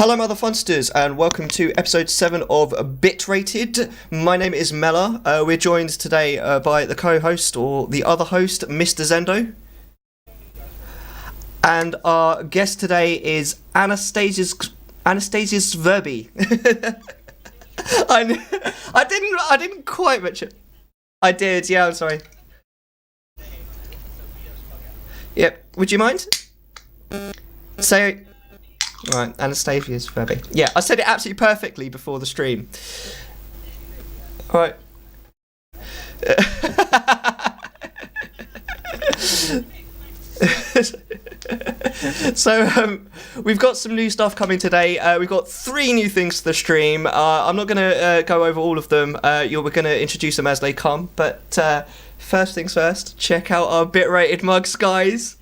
Hello, Mother Funsters, and welcome to episode 7 of Bitrated. My name is Mellar. We're joined today by the co-host, or the other host, Mr. Zendo. And our guest today is anastasiazvirby. I didn't quite mention it. I did, yeah, I'm sorry. Yep, would you mind? Say... Right, anastasiazvirby. Yeah, I said it absolutely perfectly before the stream. Alright. So, we've got some new stuff coming today. We've got 3 new things to the stream. I'm not going to go over all of them. We're going to introduce them as they come. But first things first, check out our Bitrated mugs, guys.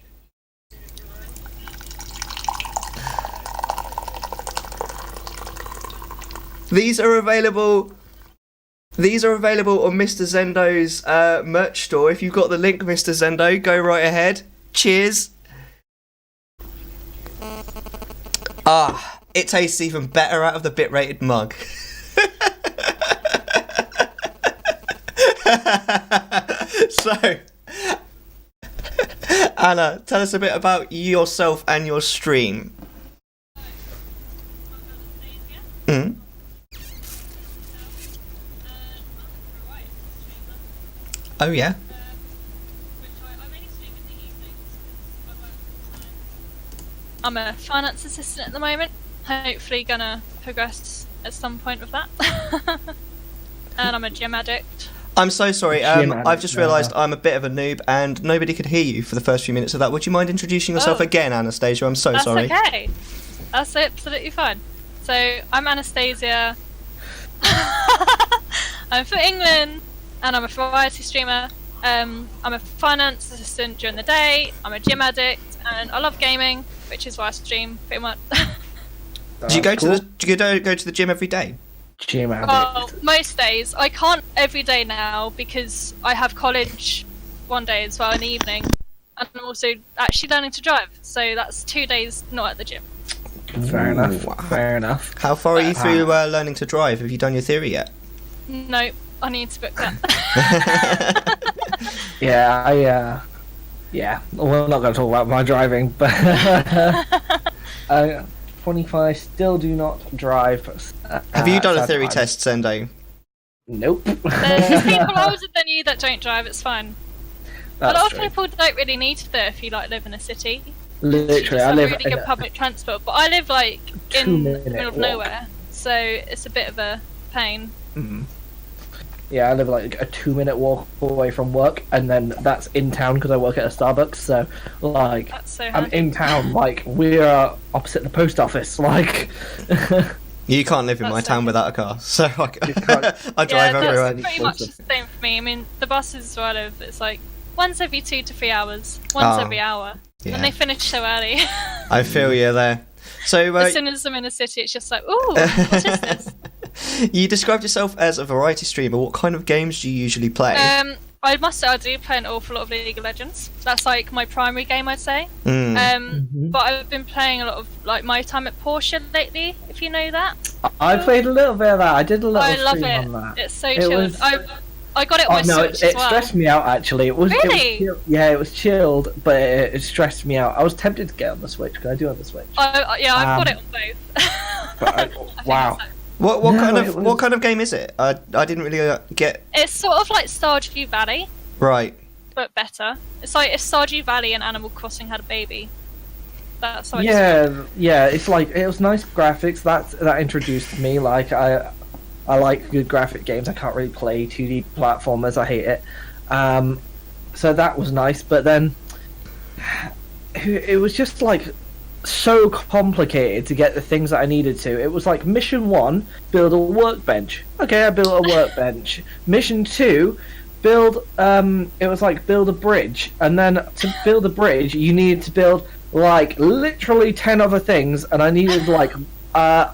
These are available on Mr. Zendo's merch store. If you've got the link, Mr. Zendo, go right ahead. Cheers. It tastes even better out of the Bitrated mug. So, Anna, tell us a bit about yourself and your stream. Mm. Oh yeah. I'm a finance assistant at the moment. Hopefully gonna progress at some point with that. And I'm a gym addict. I'm so sorry. I've just realised I'm a bit of a noob and nobody could hear you for the first few minutes of that. Would you mind introducing yourself again, Anastasia? I'm so sorry. That's okay. That's absolutely fine. So I'm Anastasia. I'm from England. And I'm a variety streamer. I'm a finance assistant during the day. I'm a gym addict, and I love gaming, which is why I stream pretty much. Do you go to the gym every day? Gym addict. Well, most days. I can't every day now because I have college one day as well in the evening, and I'm also actually learning to drive. So that's 2 days not at the gym. Fair enough. Fair enough. How far are you through learning to drive? Have you done your theory yet? Nope. I need to book that. Yeah, we're not going to talk about my driving, but 25 still do not drive. Have you done a theory test, Zendo? Nope. There's people older than you that don't drive, it's fine. That's a lot true. of people don't really need to though if you live in a city. Literally, I I live really good public transport, but I live in the middle of nowhere, so it's a bit of a pain. Mm. Yeah, I live a 2-minute walk away from work, and then that's in town because I work at a Starbucks. So, that's so I'm in town. We're opposite the post office. You can't live in my town without a car, so I drive everywhere. That's pretty much the same for me. I mean, the buses where I live, it's once every 2 to 3 hours, once every hour, and they finish so early. I feel you there. So as soon as I'm in a city, it's just ooh, what is this? You described yourself as a variety streamer. What kind of games do you usually play? I must say I do play an awful lot of League of Legends. That's my primary game, I'd say. But I've been playing a lot of My Time at Porsche lately, if you know that. I played a little bit of that. I did a little stream it. on that. It's so chilled. I got it on my Switch it as well. stressed me out actually. It was really? It was chilled, but it stressed me out. I was tempted to get on the Switch because I do have the Switch. I've got it on both. Wow. What kind of game is it? I didn't really get. It's sort of like Stardew Valley. Right. But better. It's like if Stardew Valley and Animal Crossing had a baby. That's how It's it was nice graphics. That introduced me. I like good graphic games. I can't really play 2D platformers. I hate it. So that was nice, but then it was just so complicated to get the things that I needed to. It was mission 1, build a workbench. Okay, I built a workbench. Mission 2, build build a bridge, and then to build a bridge you needed to build literally 10 other things, and I needed I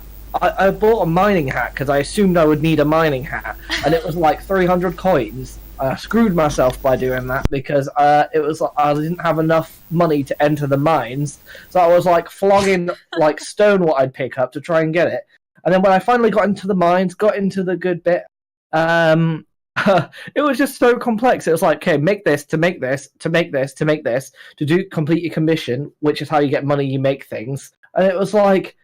bought a mining hat because I assumed I would need a mining hat, and it was 300 coins. screwed myself by doing that because it was I didn't have enough money to enter the mines, so I was like flogging like stone what I'd pick up to try and get it. And then when I finally got into the mines, got into the good bit, it was just so complex. It was like, okay, make this to make this to make this to make this to do complete your commission, which is how you get money. You make things, and it was like,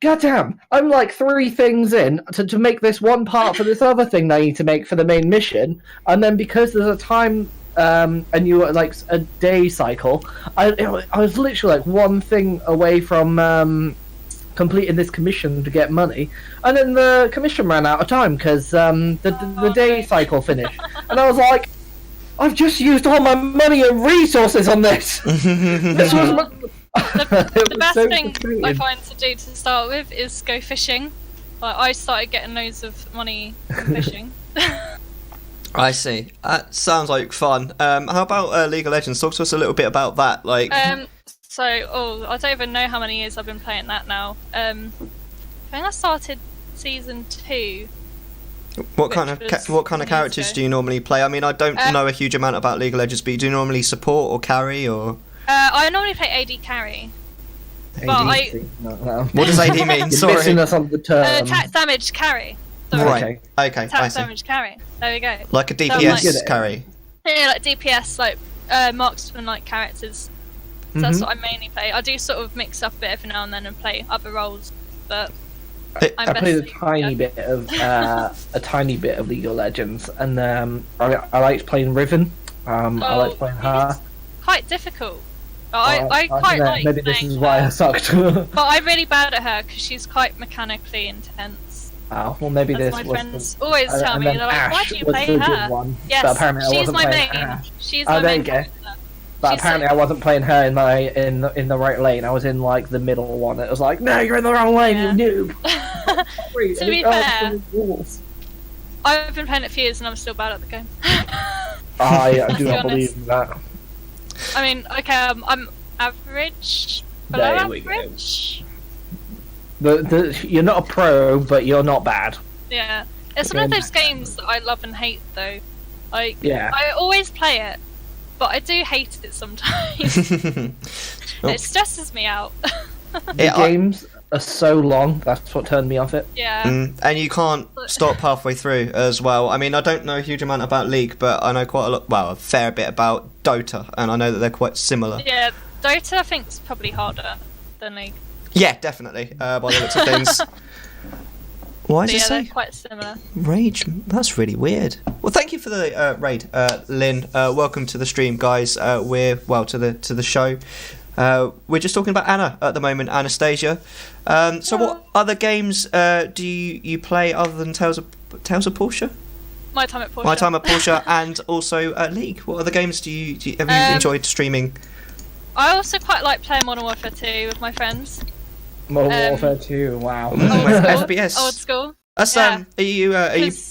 goddamn, I'm like 3 things in to make this one part for this other thing I need to make for the main mission, and then because there's a time and you like a day cycle, I was literally like 1 thing away from completing this commission to get money, and then the commission ran out of time because the day cycle finished, and I was like, I've just used all my money and resources on this. This was the best thing I find to do to start with is go fishing. Like, I started getting loads of money from fishing. I see. That sounds like fun. How about League of Legends? Talk to us a little bit about that. Like, I don't even know how many years I've been playing that now. I think I started season 2. what kind of characters do you normally play? I mean, I don't know a huge amount about League of Legends, but do you normally support or carry or? I normally play AD carry. What does AD mean? Sorry. Missing us on the term. Attack damage carry. Sorry. Right. Okay. I Attack see. damage carry. There we go. Like a DPS carry. Yeah, like DPS, like marksman like characters. So that's what I mainly play. I do sort of mix up a bit every now and then and play other roles, but I played a tiny bit of League of Legends, and I liked playing Riven. I liked playing her. Quite difficult. I quite like. Maybe this is why I sucked. But I'm really bad at her because she's quite mechanically intense. Oh, well, maybe this my was. friends always tell me, they're like, "Why do you play her?" Yes, but apparently I she's wasn't my playing main. her. She's my main. There you go. But apparently I wasn't playing her in the right lane. I was in like the middle one. It was like, no, you're in the wrong lane, you noob. To be fair, I've been playing it for years and I'm still bad at the game. I do not believe that. I mean, okay, I'm average, below average. You're not a pro, but you're not bad. Yeah, it's one of those games that I love and hate, though. Like, yeah. I always play it, but I do hate it sometimes. It stresses me out. The games are so long, that's what turned me off it. Yeah. And you can't stop halfway through as well. I mean, I don't know a huge amount about League, but I know quite a lot, well, a fair bit about Dota, and I know that they're quite similar. Yeah, Dota I think is probably harder than League. Yeah, definitely, by the looks of things. Why did you say? They're quite similar. Rage? That's really weird. Well, thank you for the raid, Lynn. Welcome to the stream, guys. To the show. We're just talking about Anna at the moment, Anastasia. So, what other games do you play other than Tales of Portia? My Time at Portia. My Time at Portia, and also League. What other games have you enjoyed streaming? I also quite like playing Modern Warfare 2 with my friends. Modern Warfare 2, wow. FPS. Old school. That's Are you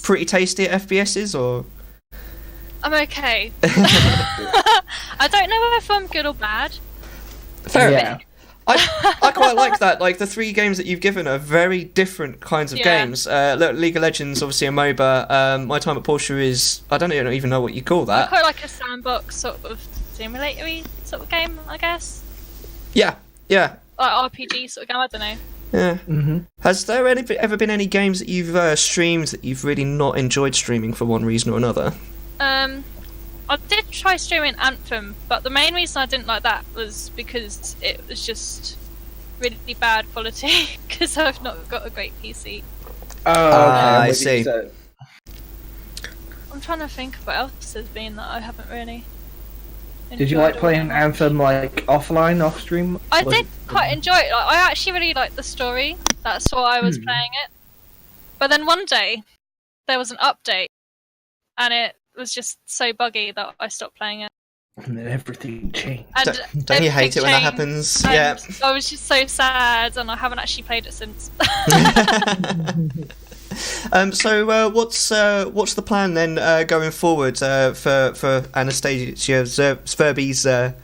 pretty tasty at FPSs or? I'm okay. I don't know if I'm good or bad. Fair enough. I quite like that. Like, the 3 games that you've given are very different kinds of games. League of Legends, obviously a MOBA. My Time at Portia is, I don't even know what you call that. I quite like a sandbox sort of simulator-y sort of game, I guess. Yeah. Like RPG sort of game, I don't know. Yeah. Mm-hmm. Has there ever been any games that you've streamed that you've really not enjoyed streaming for one reason or another? I did try streaming Anthem, but the main reason I didn't like that was because it was just really bad quality, because I've not got a great PC. Oh, okay. I see. I'm trying to think of what else has been that I haven't really enjoyed. Did you like playing Anthem like offline, off stream? I did quite enjoy it. Like, I actually really liked the story. That's why I was playing it. But then one day, there was an update, and it was just so buggy that I stopped playing it. And then everything changed. And don't you hate it when that happens? Yeah. I was just so sad, and I haven't actually played it since. So what's the plan then going forward for anastasiazvirby's? I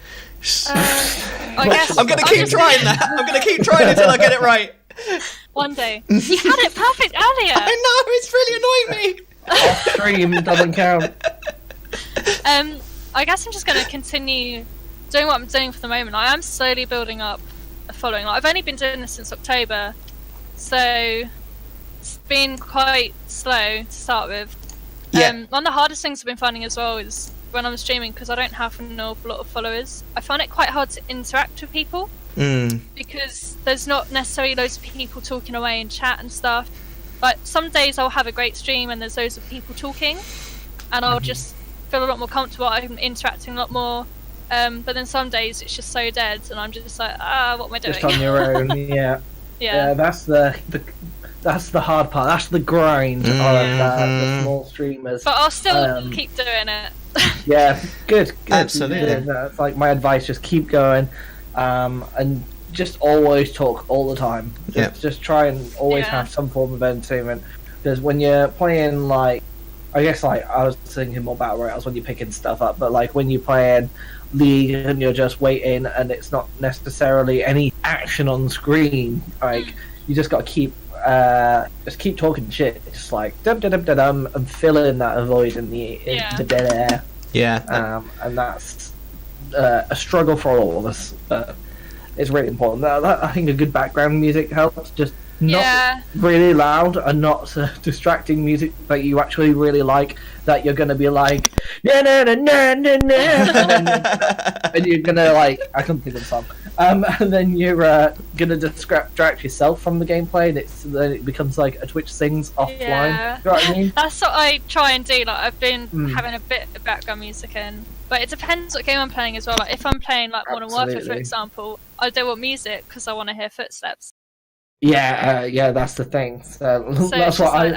guess I'm gonna keep trying that. I'm gonna keep trying until I get it right. One day. You had it perfect earlier. I know, it's really annoying me. Off stream doesn't count. I guess I'm just going to continue doing what I'm doing for the moment. I am slowly building up a following. Like, I've only been doing this since October, so it's been quite slow to start with. Yeah. One of the hardest things I've been finding as well is when I'm streaming, because I don't have an awful lot of followers, I find it quite hard to interact with people because there's not necessarily loads of people talking away in chat and stuff. Like, some days I'll have a great stream and there's loads of people talking, and I'll just feel a lot more comfortable. I'm interacting a lot more. But then some days it's just so dead, and I'm just like, what am I doing? Just on your own, yeah. Yeah. That's the hard part. That's the grind of the small streamers. But I'll still keep doing it. Yeah, good. Absolutely. Yeah, that's like my advice. Just keep going, and just always talk all the time. Just try and always have some form of entertainment. Because when you're playing, like, I guess, like, I was thinking more battle royales when you're picking stuff up, but like when you're playing League and you're just waiting and it's not necessarily any action on screen, like you just got to keep talking shit, just like dum dum dum dum dum, and fill in that void in the dead air. Yeah. And that's a struggle for all of us. It's really important. I think a good background music helps. Just not really loud and not distracting music that you actually really like, that you're gonna be like na na na na na na, and you're gonna, like, I can't think of the song, and then you're gonna distract yourself from the gameplay, and then it becomes like a Twitch sings offline. You know what I mean? That's what I try and do. Like, I've been having a bit of background music in, but it depends what game I'm playing as well. Like, if I'm playing like Modern Warfare, for example, I don't want music because I want to hear footsteps. Yeah, that's the thing. So that's what like,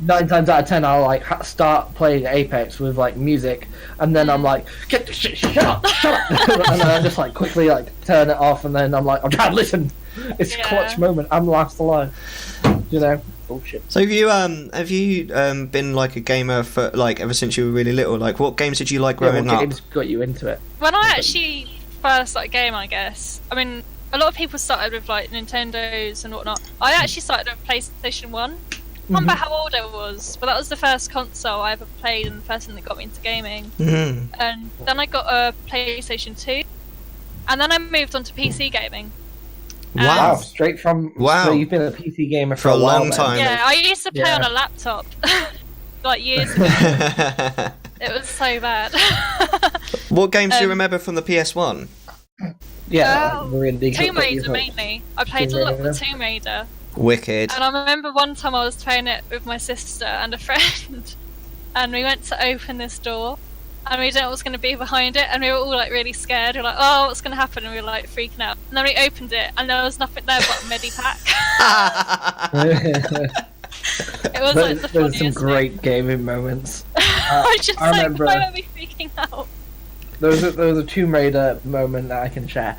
9 times out of 10 I'll like start playing Apex with like music, and then I'm like, get the shit, shut up, and then I just like quickly like turn it off, and then I'm like, oh God, listen, it's a clutch moment. I'm last alive, you know. Bullshit. So have you been like a gamer for like ever since you were really little? Like, what games did you like growing up? Games got you into it? When I actually first started gaming, I guess, I mean, a lot of people started with like Nintendos and whatnot. I actually started with PlayStation 1. I can't remember how old I was, but that was the first console I ever played and the first thing that got me into gaming. And then I got a PlayStation 2, and then I moved on to PC gaming. Wow, straight from... So you've been a PC gamer for a long time. Yeah, I used to play on a laptop, like years ago. It was so bad. What games do you remember from the PS1? Yeah, really Tomb Raider mainly. I played a lot of Tomb Raider. Wicked. And I remember one time I was playing it with my sister and a friend, and we went to open this door, and we didn't know what was going to be behind it, and we were all like really scared. We were like, oh, what's going to happen? And we were like freaking out. And then we opened it, and there was nothing there but a medipack. It was like the funniest There's some great thing. gaming moments. I just I like, remember... why were we freaking out? There was a Tomb Raider moment that I can share.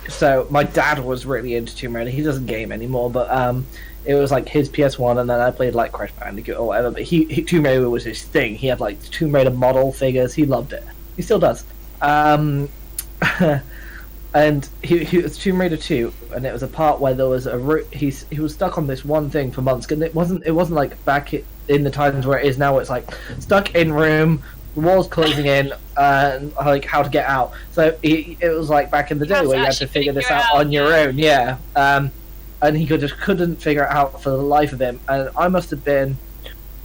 So my dad was really into Tomb Raider. He doesn't game anymore, but it was like his PS1, and then I played like Crash Bandicoot or whatever. But Tomb Raider was his thing. He had like Tomb Raider model figures. He loved it. He still does. And he was Tomb Raider 2, and it was a part where there was he was stuck on this one thing for months, and it wasn't like back in the times where it is now. Where it's like stuck in room. The walls closing in, and like how to get out. So it was like back in the day where you had to figure this out on your own. Yeah, and he couldn't figure it out for the life of him. And I must have been,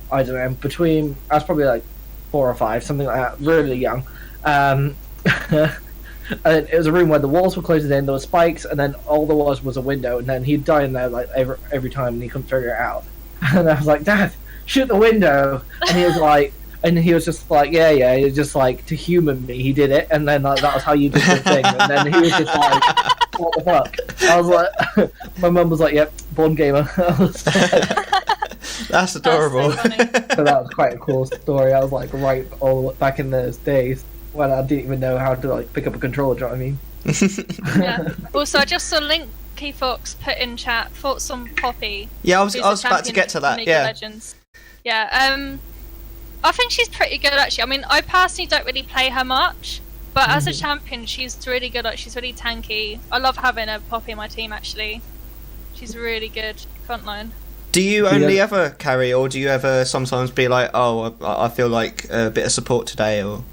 I don't know, I was probably like 4 or 5, something like that, really young. And it was a room where the walls were closing in, there were spikes, and then all there was a window, and then he'd die in there like every time, and he couldn't figure it out. And I was like, Dad, shoot the window! And he was like. And he was just like, yeah, he was just like, to humour me, he did it, and then like, that was how you did the thing, and then he was just like, what the fuck? I was like, my mum was like, yep, born gamer. That's adorable. That's so funny. So that was quite a cool story. I was like, right, all back in those days when I didn't even know how to like pick up a controller, do you know what I mean? Yeah. Also, I just saw Linky Fox put in chat thoughts on Poppy. Yeah, I was about to get to that. Yeah. Legends. Yeah. I think she's pretty good actually. I mean, I personally don't really play her much, but as a champion, she's really good. Like, she's really tanky. I love having a Poppy in my team actually. She's really good frontline. Do you only ever carry, or do you ever sometimes be like, oh, I feel like a bit of support today, or?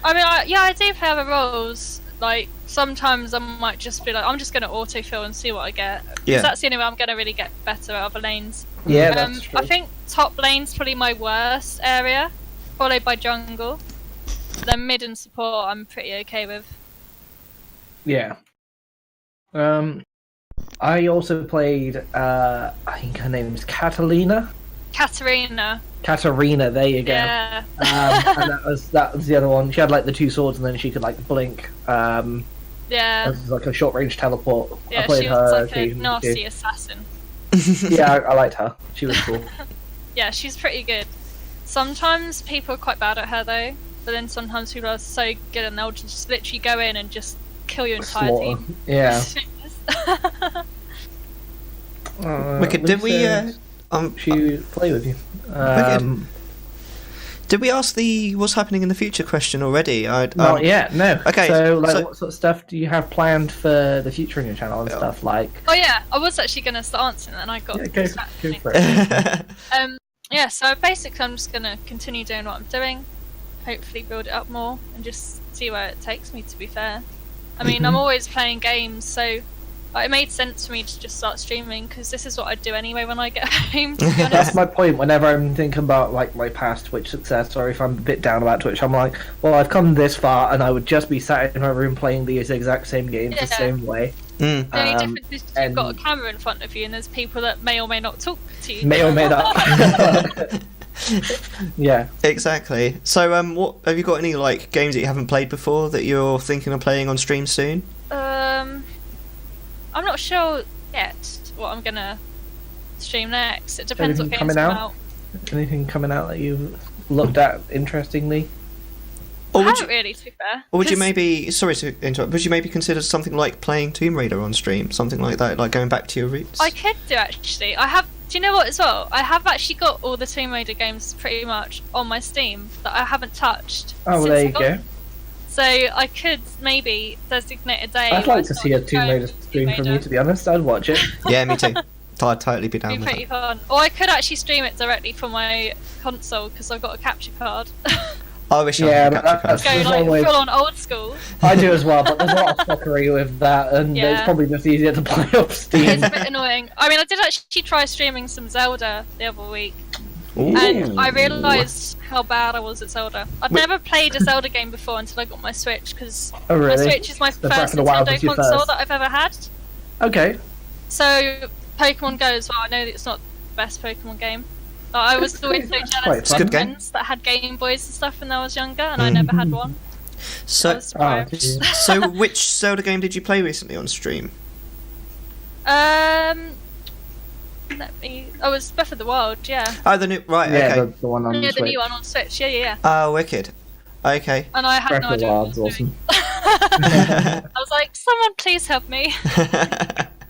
I mean, I do play other roles. Like, sometimes I might just be like, I'm just going to autofill and see what I get. Because that's the only way I'm going to really get better at other lanes. Yeah, that's true. I think top lane's probably my worst area, followed by jungle. Then mid and support I'm pretty okay with. Yeah. I also played, I think her name's Catalina? Katarina, there you go. yeah. And that was the other one. She had like the 2 swords, and then she could like blink. Yeah. It was like a short range teleport. Yeah, I played she her was like a occasionally nasty too. assassin. Yeah, I liked her. She was cool. Yeah, she's pretty good. Sometimes people are quite bad at her though, but then sometimes people are so good and they'll just literally go in and just kill your entire Slaughter. team. Yeah. Wicked, did we she play with you? did we ask the what's happening in the future question already? Not yet, no. Okay, So, like, what sort of stuff do you have planned for the future in your channel and stuff like? Oh yeah, I was actually going to start answering and I got Go distracted. for it. Yeah, so basically I'm just going to continue doing what I'm doing, hopefully build it up more and just see where it takes me, to be fair. I mean, I'm always playing games, so it made sense for me to just start streaming because this is what I do anyway when I get home, to be honest. That's my point. Whenever I'm thinking about like my past Twitch success, or if I'm a bit down about Twitch, I'm like, well, I've come this far, and I would just be sat in my room playing these exact same games the same way. The only difference is you've got a camera in front of you, and there's people that may or may not talk to you. May or may not. Yeah. Exactly. So, what have you got? Any like games that you haven't played before that you're thinking of playing on stream soon? I'm not sure yet what I'm gonna stream next. It depends Anything what games coming come out? out. Anything coming out that you've looked at interestingly? Or I haven't really, to be fair. Or would you 'cause maybe, sorry to interrupt, would you maybe consider something like playing Tomb Raider on stream? Something like that, like going back to your roots? I could do, actually. I have. Do you know what as well? I have actually got all the Tomb Raider games pretty much on my Steam that I haven't touched. Oh, well, since there I you got go. them. So I could maybe designate a day. I'd where like I to see a start Tomb going Raider to stream Tomb from you, Raider. to be honest. I'd watch it. Yeah, me too. I'd totally be down It'd be with pretty that. fun. Or I could actually stream it directly from my console because I've got a capture card. I wish I Yeah, had a but capture that's- card. Go There's like always- full on old school. I do as well, but there's a lot of fuckery with that, and it's Yeah. probably just easier to play off Steam. It's a bit annoying. I mean, I did actually try streaming some Zelda the other week, Ooh. and I realised how bad I was at Zelda. I'd never played a Zelda game before until I got my Switch, because Oh, my really? Switch is my The Breath first of the Wild Nintendo was your console first. that I've ever had. Okay. So Pokemon Go as well. I know that it's not the best Pokemon game. But I was always so quite jealous fun. of It's a good my game. friends that had Game Boys and stuff when I was younger, and I never had one. I So, was deprived. dear. so which Zelda game did you play recently on stream? Let me. Oh, it's Breath of the Wild. Yeah. Oh, the new, right, Yeah, okay. the one on Yeah, the the Switch. new one on Switch. Yeah. Oh, wicked. Okay. And I had Breath no of the idea what I Wild's was doing. awesome. I was like, someone please help me.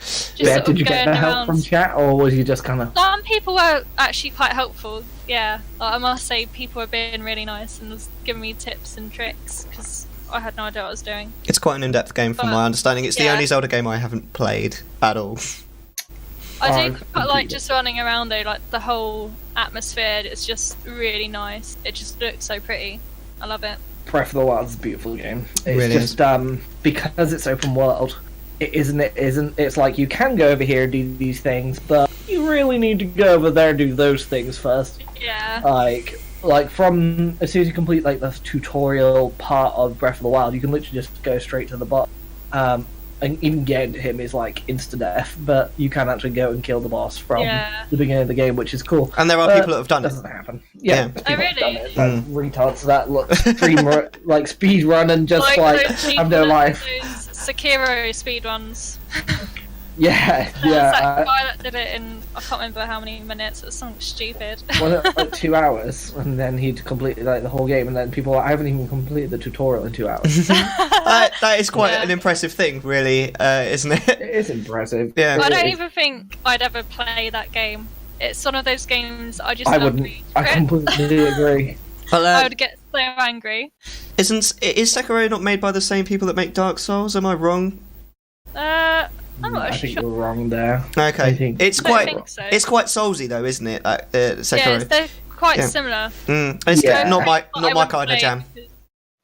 Just Yeah, sort did of you get going the help around. from chat, or was you just kind of... Some people were actually quite helpful. Yeah, like, I must say people were being really nice and was giving me tips and tricks because I had no idea what I was doing. It's quite an in-depth game from But, my understanding. It's the yeah. only Zelda game I haven't played at all. I do Oh, quite like just running around though, like the whole atmosphere. It's just really nice. It just looks so pretty. I love it. Breath of the Wild's a beautiful game. It's Really just because it's open world. It isn't. It's like you can go over here and do these things, but you really need to go over there and do those things first. Yeah. Like from as soon as you complete like the tutorial part of Breath of the Wild, you can literally just go straight to the boss. And even getting to him is like insta death, but you can actually go and kill the boss from Yeah. the beginning of the game, which is cool. And there are people that have done it. Doesn't happen. Yeah, Yeah. people Oh, have done really? it. Like, retards that look stream like speed run and just like those have people no that life. do those Sekiro speedruns. Yeah, There was that yeah. guy that did it in I can't remember how many minutes. It was something stupid. Was it like 2 hours, and then he'd completed like the whole game, and then people were, I haven't even completed the tutorial in 2 hours. That is quite Yeah. an impressive thing, really, isn't it? It is impressive. Yeah. I It don't is. even think I'd ever play that game. It's one of those games I just I love wouldn't. reading I it. completely agree. Well, I would get so angry. is Sekiro not made by the same people that make Dark Souls? Am I wrong? I'm not I think sure. you're wrong there. Okay, I think- it's I don't quite think so. it's quite Soulsy though, isn't it? Like Sekiro. They're quite Yeah. similar. It's Yeah. not my But I wouldn't kind of play jam. because-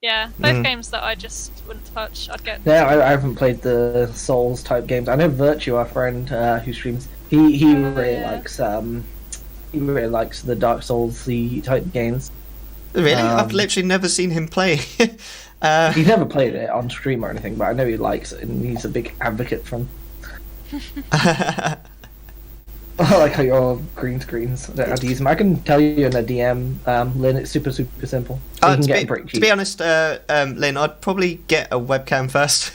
Yeah, both Mm. games that I just wouldn't touch. I'd get. Yeah, I haven't played the Souls type games. I know Virtue, our friend who streams, he really yeah. likes the Dark Souls type games. Really, I've Um, literally never seen him play. He's never played it on stream or anything, but I know he likes it, and he's a big advocate for them. I like how you're green screens. I don't know how to use them. I can tell you in a DM, Lynn. It's super simple. You can get it pretty to cheap. be honest, Lynn, I'd probably get a webcam first.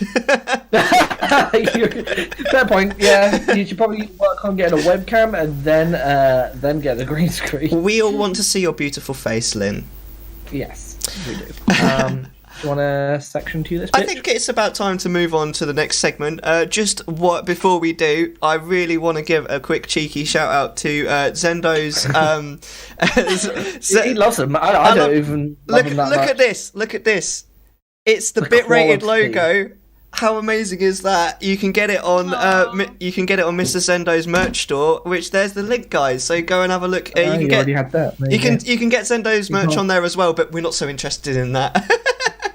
Fair point. Yeah, you should probably work on getting a webcam and then get a green screen. We all want to see your beautiful face, Lynn. Yes, we do. Do you want a section to this? I bitch? think it's about time to move on to the next segment. Before we do, I really want to give a quick cheeky shout out to Zendo's. He loves them. I don't even love them that look much. at this. Look at this. It's the The Bitrated quality. logo. How amazing is that? You can get it on you can get it on Mr. Zendo's merch store. Which there's the link, guys. So go and have a look. You can get already had that. There you go. can get Zendo's merch go. on there as well. But we're not so interested in that.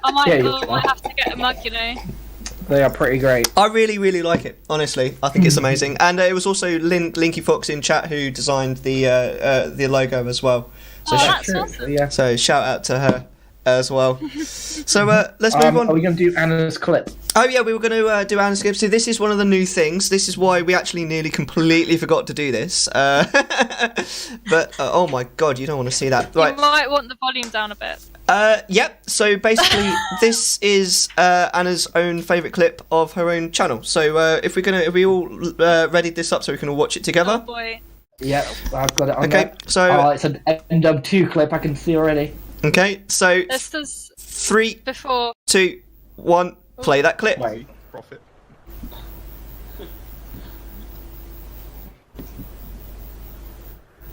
I might, Yeah, you I can. might have to get a mug, you know. They are pretty great. I really like it. Honestly, I think it's amazing. And it was also Linky Fox in chat who designed the logo as well. So Oh, sh- that's True, awesome. Yeah. so shout out to her as well. So let's move on. Are we going to do Anna's clip? Oh yeah, we were going to do Anna's clip. So this is one of the new things. This is why we actually nearly completely forgot to do this. But oh my god, you don't want to see that. You Right. might want the volume down a bit. Yep. So basically, this is Anna's own favourite clip of her own channel. So if we all readied this up so we can all watch it Oh together. boy. Yep, I've got it on Okay. there. So Oh, it's an NW2 clip. I can see already. okay. So This was 3, before. 2, 1. Play that clip. Wait. Profit.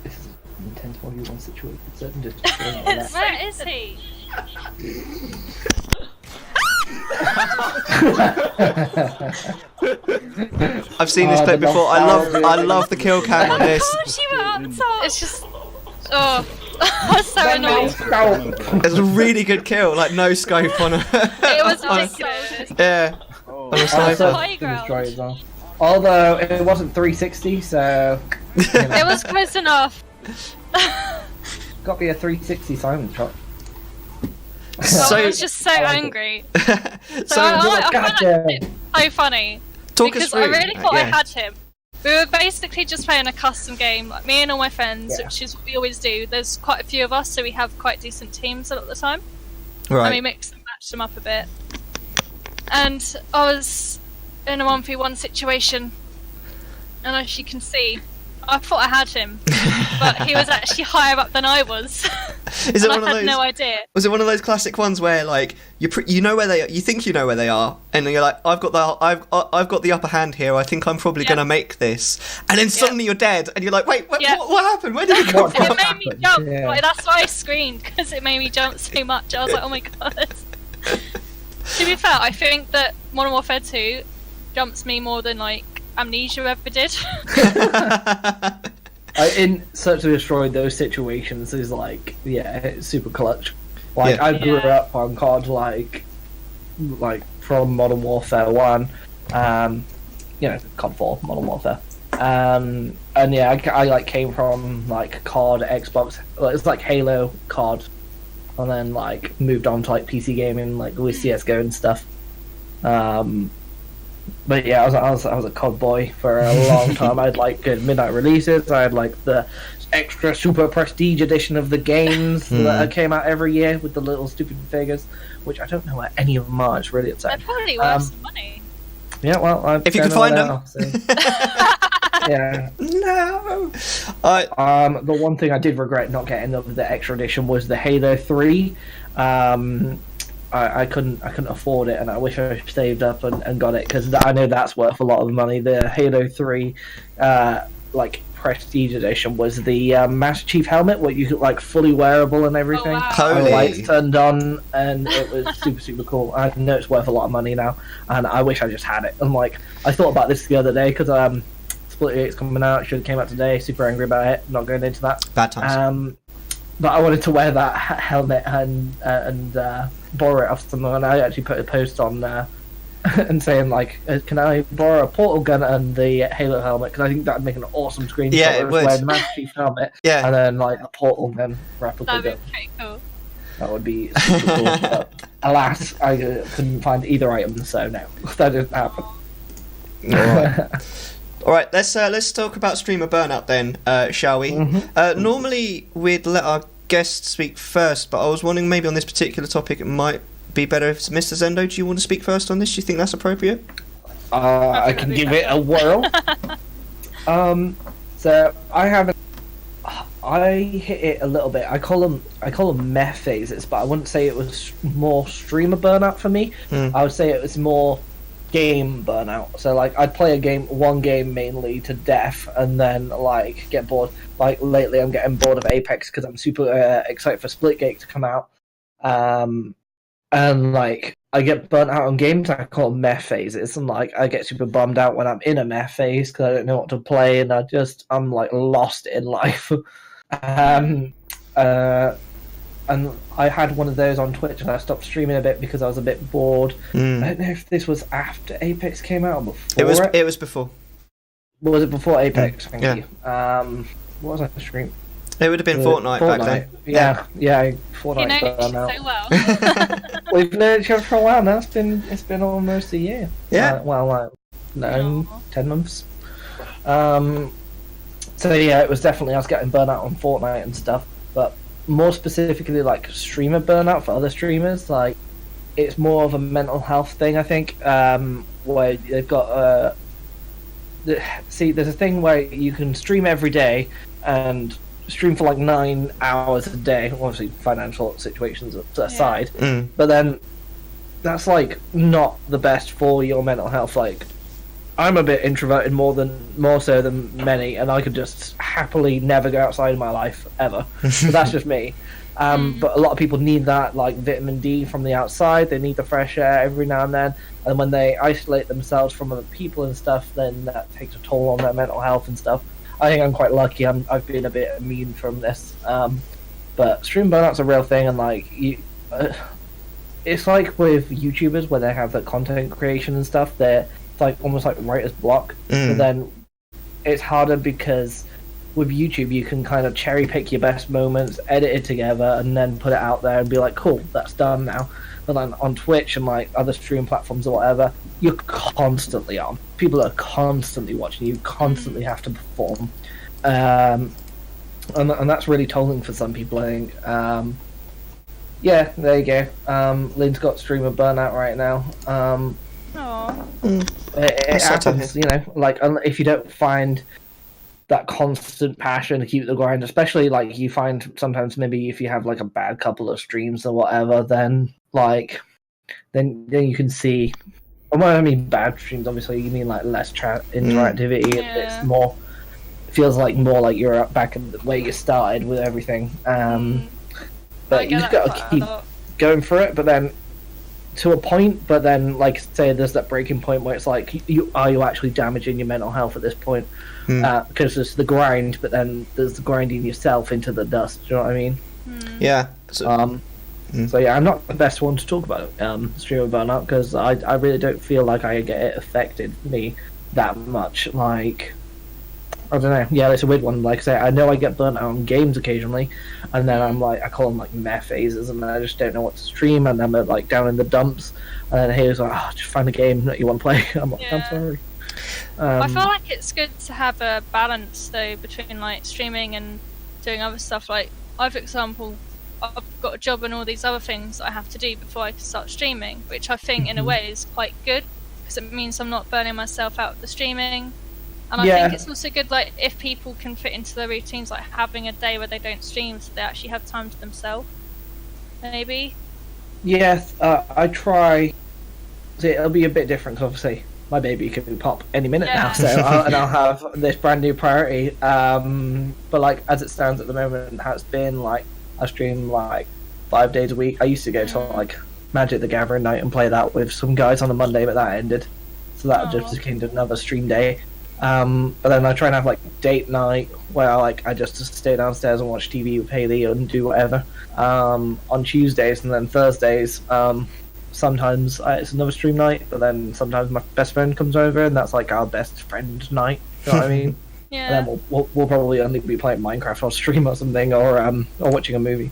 This is an intense 1v1 situation. Certain just destroying all that. Where is he? I've seen this Oh, clip the before. nostalgia. I love the kill cam on this. you were up top. It's just. Oh, that's so annoying. It's a really good kill. Like no scope on a. It was on a- ridiculous. Yeah. Oh, On a Also, sniper. Playground. destroy as well. Although it wasn't 360, so It was close enough. got to be a 360 silent shot. So- I was just so I like it. angry. So I Gotcha. found it so funny. talk us Because through. I really thought I yeah. had him. We were basically just playing a custom game, like me and all my friends, Yeah. which is what we always do. There's quite a few of us, so we have quite decent teams a lot of the time. Right. And we mix and match them up a bit. And I was in a 1v1 situation, and as you can see, I thought I had him, but he was actually higher up than I was. Is it and one I of had those? no idea. Was it one of those classic ones where like you know where they are, you think you know where they are, and then you're like, I've got the upper hand here. I think I'm probably Yeah. gonna make this, and then suddenly you're dead, and you're like, wait, Yeah. what happened? Where did you come What from? It made me happened? jump. Yeah. Like, that's why I screamed, because it made me jump so much. I was like, oh my god. To be fair, I think that Modern Warfare 2 jumps me more than like Amnesia ever did. In Search to Destroy, those situations is like, yeah, it's super clutch. Like, Yeah. I grew Yeah. up on COD, like from Modern Warfare 1, COD 4, Modern Warfare. And yeah, I like came from like COD, Xbox, it's like Halo, COD, and then like moved on to like PC gaming, like with CS:GO and stuff. But yeah, I was a COD boy for a long time. I had like good midnight releases. I had like the extra super prestige edition of the games that came out every year with the little stupid figures, which I don't know where any of them are. It's really They're upsetting. probably worth some money. Yeah, well, I If you don't could find know them. now, so- yeah. No. The one thing I did regret not getting of the extra edition was the Halo 3. I couldn't afford it, and I wish I saved up and got it, because I know that's worth a lot of money. The Halo 3, like Prestige Edition was the Master Chief helmet, where you could like fully wearable and everything. Oh, wow. Holy. The lights turned on, and it was super cool. I know it's worth a lot of money now, and I wish I just had it. And like, I thought about this the other day because Splitgate's coming out. Should have came out today. Super angry about it. Not going into that. Bad times. But I wanted to wear that helmet and borrow it off someone. And I actually put a post on and saying like, can I borrow a portal gun and the Halo helmet? Because I think that'd make an awesome screenshot. Yeah, it would. Wearing the Master Chief helmet, Yeah. and then like a portal gun replica That'd gun. be pretty cool. That would be super cool. But alas, I couldn't find either item, so no, that didn't happen. All right, let's talk about streamer burnout then, shall we? Normally we'd let our guests speak first, but I was wondering maybe on this particular topic it might be better if Mr. Zendo. Do you want to speak first on this? Do you think that's appropriate? I can give it a whirl. So I hit it a little bit. I call them meth phases, but I wouldn't say it was more streamer burnout for me. I would say it was more game burnout. So like I'd play one game mainly to death, and then like get bored. Like lately, I'm getting bored of Apex because I'm super excited for Splitgate to come out. And like I get burnt out on games. I call them meth phases, and like I get super bummed out when I'm in a meth phase because I don't know what to play, and I'm like lost in life. And I had one of those on Twitch, and I stopped streaming a bit because I was a bit bored. I don't know if this was after Apex came out or before. It was before. Was it before Apex? Thank Yeah. you. What was I streaming? It would have been Fortnite back then. Yeah, Fortnite. You know each burnout. other so well. We've known each other for a while now. It's been almost a year. Yeah. Like 10 months. So yeah, it was definitely I was getting burnt out on Fortnite and stuff, but more specifically like streamer burnout for other streamers, like it's more of a mental health thing, I think, where they've got there's a thing where you can stream every day and stream for like 9 hours a day, obviously financial situations aside, but then that's like not the best for your mental health. Like I'm a bit introverted more so than many, and I could just happily never go outside in my life ever. But that's just me. But a lot of people need that like vitamin D from the outside. They need the fresh air every now and then, and when they isolate themselves from other people and stuff, then that takes a toll on their mental health and stuff. I think I'm quite lucky. I've been a bit immune from this. But stream burnout's a real thing, and like it's like with YouTubers where they have the content creation and stuff. It's like almost like writer's block. But then it's harder because with YouTube you can kind of cherry pick your best moments, edit it together, and then put it out there and be like, cool, that's done now. But then on Twitch and like other stream platforms or whatever, you're constantly on. People are constantly watching you, constantly have to perform. And that's really tolling for some people, I think. Yeah, there you go. Lynn's got streamer burnout right now. It happens, you know, like if you don't find that constant passion to keep the grind, especially like you find sometimes maybe if you have like a bad couple of streams or whatever, then you can see. Well, I mean bad streams, obviously you mean like less interactivity. It's more feels like more like you're up back in the way you started with everything. But you've got to keep going for it, but then to a point, but then like say there's that breaking point where it's like are you actually damaging your mental health at this point? Because there's the grind, but then there's the grinding yourself into the dust. Do you know what I mean? Yeah. So yeah, I'm not the best one to talk about streamer burnout because I really don't feel like I get it affected me that much. Like I don't know. Yeah, it's a weird one. Like I say, I know I get burnt out on games occasionally, and then I'm like, I call them like meth phases, and then I just don't know what to stream, and I'm like down in the dumps, and then he's like, oh, just find a game that you want to play. I'm like, I'm sorry. I feel like it's good to have a balance though between like streaming and doing other stuff. Like for example, I've got a job and all these other things that I have to do before I can start streaming, which I think in a way is quite good because it means I'm not burning myself out with the streaming. And I think it's also good, like, if people can fit into their routines, like having a day where they don't stream, so they actually have time to themselves. Maybe. Yeah, I try. See, it'll be a bit different, 'cause obviously, my baby could pop any minute now, Yeah. so I'll have this brand new priority. But like as it stands at the moment, has been like I stream like 5 days a week. I used to go to like Magic the Gathering night and play that with some guys on a Monday, but that ended, so that just became another stream day. But then I try and have like date night where like I just stay downstairs and watch TV with Haley and do whatever on Tuesdays, and then Thursdays. Sometimes it's another stream night, but then sometimes my best friend comes over, and that's like our best friend night. You know what I mean? Yeah. And then we'll probably only be playing Minecraft or stream or something, or watching a movie.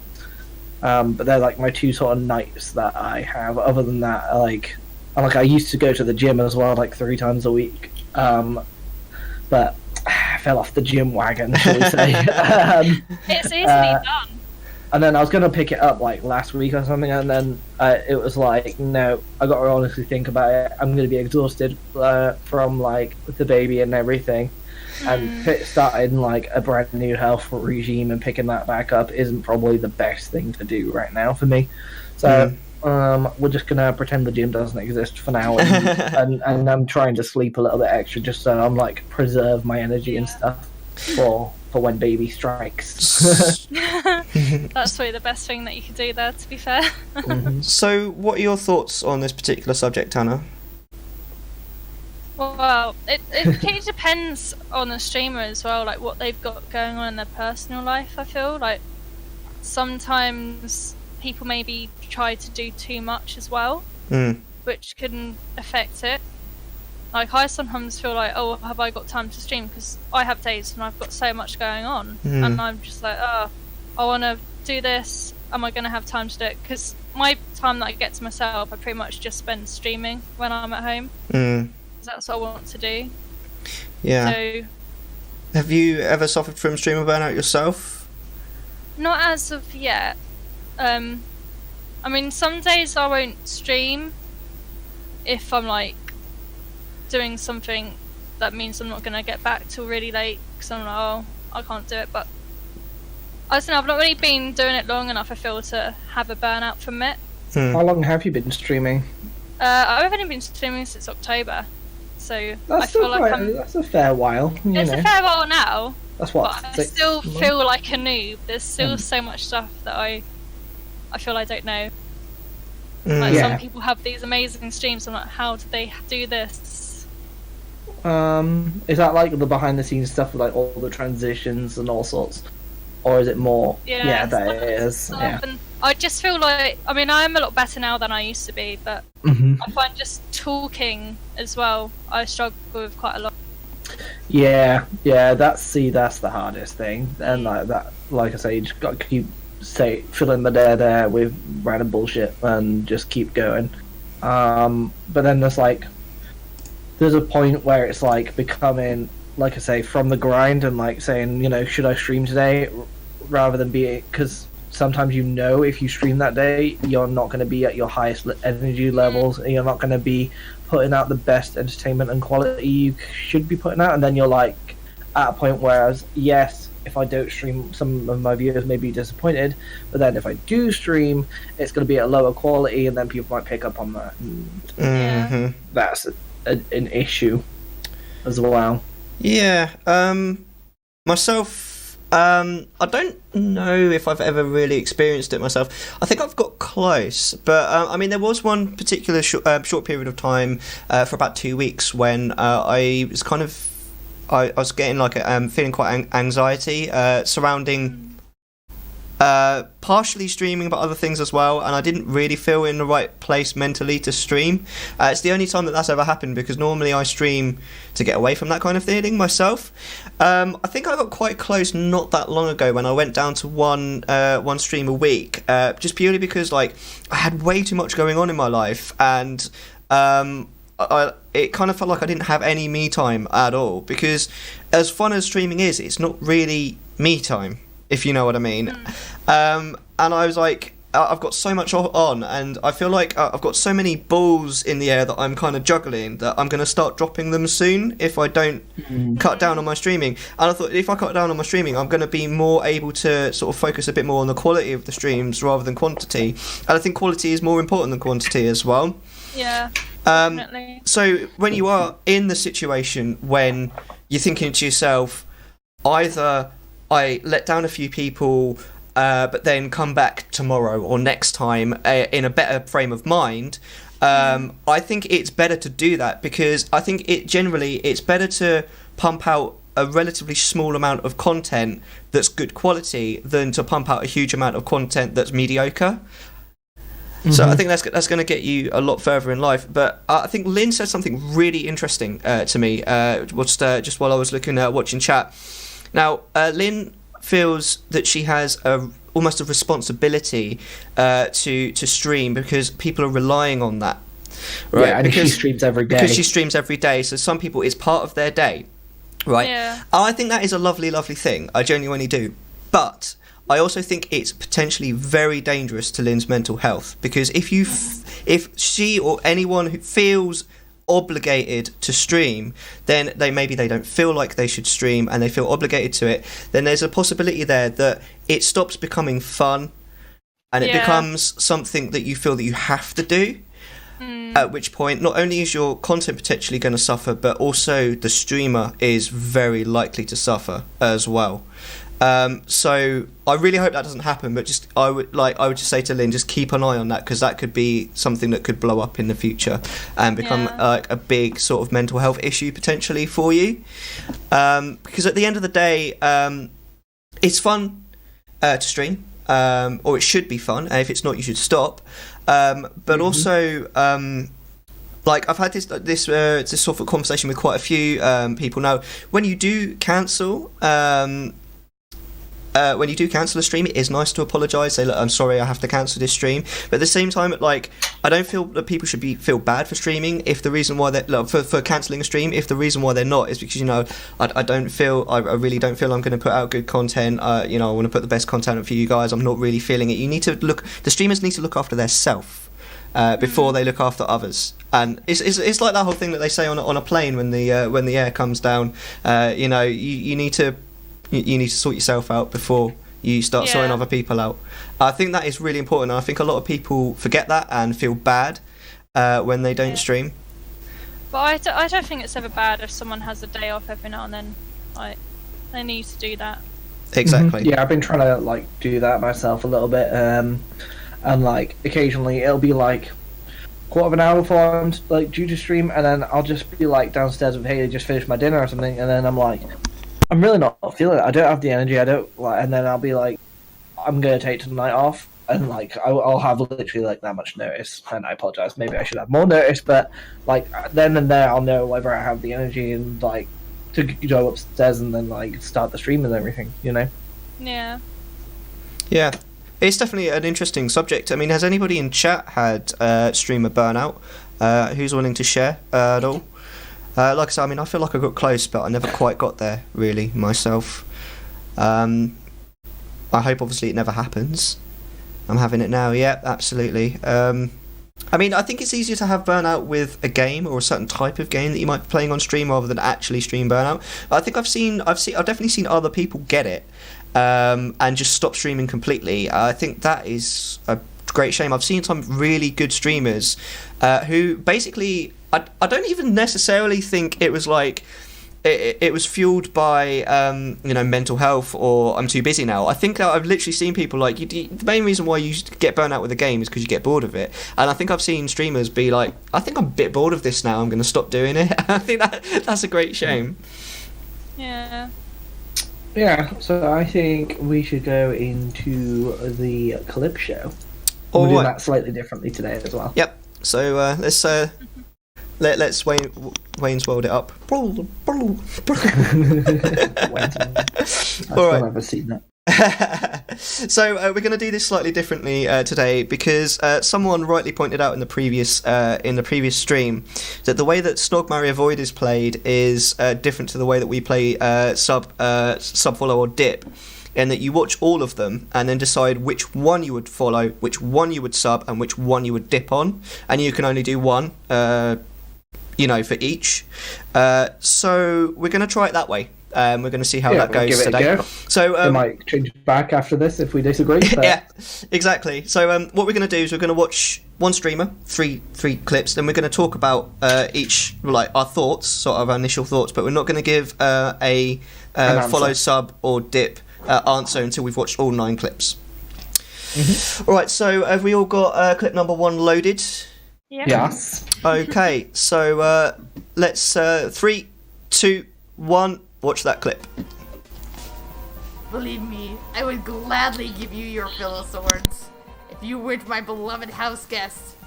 But they're like my two sort of nights that I have. Other than that, like I used to go to the gym as well, like 3 times a week. But I fell off the gym wagon, shall we say? It's easily done. And then I was gonna pick it up like last week or something, and then it was like, no, I got to honestly think about it. I'm gonna be exhausted from like the baby and everything, and starting like a brand new health regime and picking that back up isn't probably the best thing to do right now for me. So we're just gonna pretend the gym doesn't exist for now, and I'm trying to sleep a little bit extra just so I'm like preserve my energy and stuff for when baby strikes. That's probably the best thing that you could do there, to be fair. So, what are your thoughts on this particular subject, Hannah? Well, it really depends on the streamer as well, like what they've got going on in their personal life. I feel like sometimes people maybe try to do too much as well, which can affect it. Like, I sometimes feel like, oh, have I got time to stream? Because I have days when I've got so much going on, and I'm just like, oh, I want to do this. Am I going to have time to do it? Because my time that I get to myself, I pretty much just spend streaming when I'm at home. That's what I want to do. Yeah. So, have you ever suffered from streamer burnout yourself? not as of yet. I mean, some days I won't stream if I'm like doing something that means I'm not going to get back till really late, because I'm like, oh, I can't do it. But I don't know, I've not really been doing it long enough, I feel, to have a burnout from it. How long have you been streaming? I've only been streaming since October, so That's I feel like that's a fair while. it's a fair while now, That's what. but I 6 still months? feel like a noob. There's still so much stuff that I feel I don't know. Like, some people have these amazing streams. I'm like, how do they do this? Is that like the behind the scenes stuff with like all the transitions and all sorts, or is it more? Yeah, that is. Yeah. And I just feel like, I mean, I am a lot better now than I used to be, but I find just talking as well, I struggle with quite a lot. Yeah, that's the hardest thing, and like that, like I say, you just got to keep filling the dead air with random bullshit and just keep going. But then there's a point where it's like becoming, like I say, from the grind and like saying, should I stream today, rather than because sometimes if you stream that day, you're not going to be at your highest energy levels, and you're not going to be putting out the best entertainment and quality you should be putting out, and then you're like at a point where, yes, if I don't stream, some of my viewers may be disappointed, but then if I do stream, it's going to be at a lower quality, and then people might pick up on that. And that's an issue as well. Yeah. Myself, I don't know if I've ever really experienced it myself. I think I've got close, but I mean, there was one particular short period of time for about 2 weeks when I was I was getting like feeling quite anxiety surrounding partially streaming, but other things as well, and I didn't really feel in the right place mentally to stream. It's the only time that's ever happened, because normally I stream to get away from that kind of feeling myself. I think I got quite close not that long ago when I went down to one stream a week, just purely because like I had way too much going on in my life, and it kind of felt like I didn't have any me time at all, because as fun as streaming is, it's not really me time, if you know what I mean. And I was like, I've got so much on, and I feel like I've got so many balls in the air that I'm kind of juggling, that I'm going to start dropping them soon if I don't cut down on my streaming. And I thought, if I cut down on my streaming, I'm going to be more able to sort of focus a bit more on the quality of the streams rather than quantity. And I think quality is more important than quantity as well. Yeah. Definitely. So when you are in the situation when you're thinking to yourself, either I let down a few people, but then come back tomorrow or next time in a better frame of mind, I think it's better to do that, because I think it's better to pump out a relatively small amount of content that's good quality than to pump out a huge amount of content that's mediocre. So I think that's going to get you a lot further in life. But I think Lynn said something really interesting to me just while I was watching chat. Now, Lynn feels that she has almost a responsibility to stream, because people are relying on that. Right? Yeah, and she streams every day. Because she streams every day, so some people, it's part of their day. Right? Yeah. I think that is a lovely, lovely thing. I genuinely do. But I also think it's potentially very dangerous to Lynn's mental health, because if she or anyone who feels obligated to stream, then maybe they don't feel like they should stream and they feel obligated to it, then there's a possibility there that it stops becoming fun and it becomes something that you feel that you have to do. At which point, not only is your content potentially going to suffer, but also the streamer is very likely to suffer as well. So I really hope that doesn't happen, but I would just say to Lynn, just keep an eye on that, because that could be something that could blow up in the future and become like a big sort of mental health issue potentially for you. Because at the end of the day, it's fun to stream, or it should be fun, and if it's not, you should stop. But also, like, I've had this sort of conversation with quite a few people now. When you do cancel a stream, it is nice to apologise. Say, look, I'm sorry, I have to cancel this stream. But at the same time, like, I don't feel that people should feel bad for streaming if the reason why they're for cancelling a stream, if the reason why they're not is because, you know, I really don't feel I'm going to put out good content. You know, I want to put the best content out for you guys. I'm not really feeling it. The streamers need to look after their self before they look after others. And it's like that whole thing that they say on a plane when the air comes down. You know, you need to sort yourself out before you start sorting other people out. I think that is really important. I think a lot of people forget that and feel bad when they don't stream. But I don't think it's ever bad if someone has a day off every now and then. Like, they need to do that. Exactly. Yeah, I've been trying to like do that myself a little bit, and like occasionally it'll be like quarter of an hour before I'm like due to stream, and then I'll just be like downstairs with Haley, just finished my dinner or something, and then I'm like, I'm really not feeling it. I don't have the energy. I don't like, and then I'll be like, I'm gonna take tonight off, and like I'll have literally like that much notice. And I apologize. Maybe I should have more notice, but like then and there, I'll know whether I have the energy and like to go upstairs and then like start the stream and everything. You know? Yeah. Yeah. It's definitely an interesting subject. I mean, has anybody in chat had streamer burnout? Who's willing to share at all? Like I said, I mean, I feel like I got close, but I never quite got there, really, myself. I hope, obviously, it never happens. I'm having it now, yeah, absolutely. I mean, I think it's easier to have burnout with a game or a certain type of game that you might be playing on stream rather than actually stream burnout. But I think I've definitely seen other people get it and just stop streaming completely. I think that is a great shame. I've seen some really good streamers who basically... I don't even necessarily think it was like it was fueled by mental health or I'm too busy now. I think I've literally seen people like the main reason why you get burnt out with a game is because you get bored of it. And I think I've seen streamers be like, I think I'm a bit bored of this now. I'm going to stop doing it. I think that's a great shame. Yeah. Yeah. So I think we should go into the clip show. All we'll do right. that slightly differently today as well. Yep. So let's Wayne's World it up. I've never seen that. So we're going to do this slightly differently today because someone rightly pointed out in the previous stream that the way that Snog Marry Avoid is played is different to the way that we play sub follow or dip, and that you watch all of them and then decide which one you would follow, which one you would sub, and which one you would dip on, and you can only do one. For each. So we're going to try it that way. We're going to see how that we'll goes give it today. a go. So We might change back after this if we disagree. But... yeah, exactly. So what we're going to do is we're going to watch one streamer, three clips, then we're going to talk about each, like, our thoughts, sort of our initial thoughts, but we're not going to give a follow, sub, or dip answer until we've watched all 9 clips. Mm-hmm. All right, so have we all got clip number 1 loaded? Yeah. Yes. Okay, so let's 3, 2, 1, watch that clip. Believe me, I would gladly give you your fill of swords if you weren't my beloved house guest.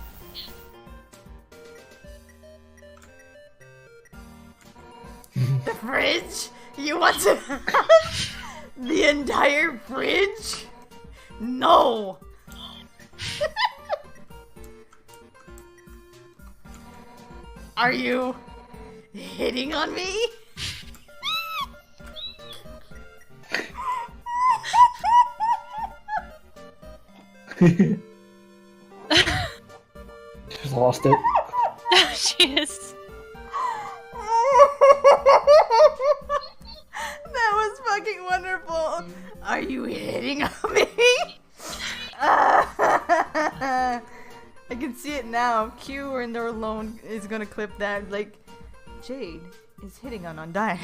The fridge? You want to have the entire fridge? No! Are you hitting on me? She's lost it. She is. That was fucking wonderful. Are you hitting on me? I can see it now. Q or Endor alone is gonna clip that. Like, Jade is hitting on Undyne.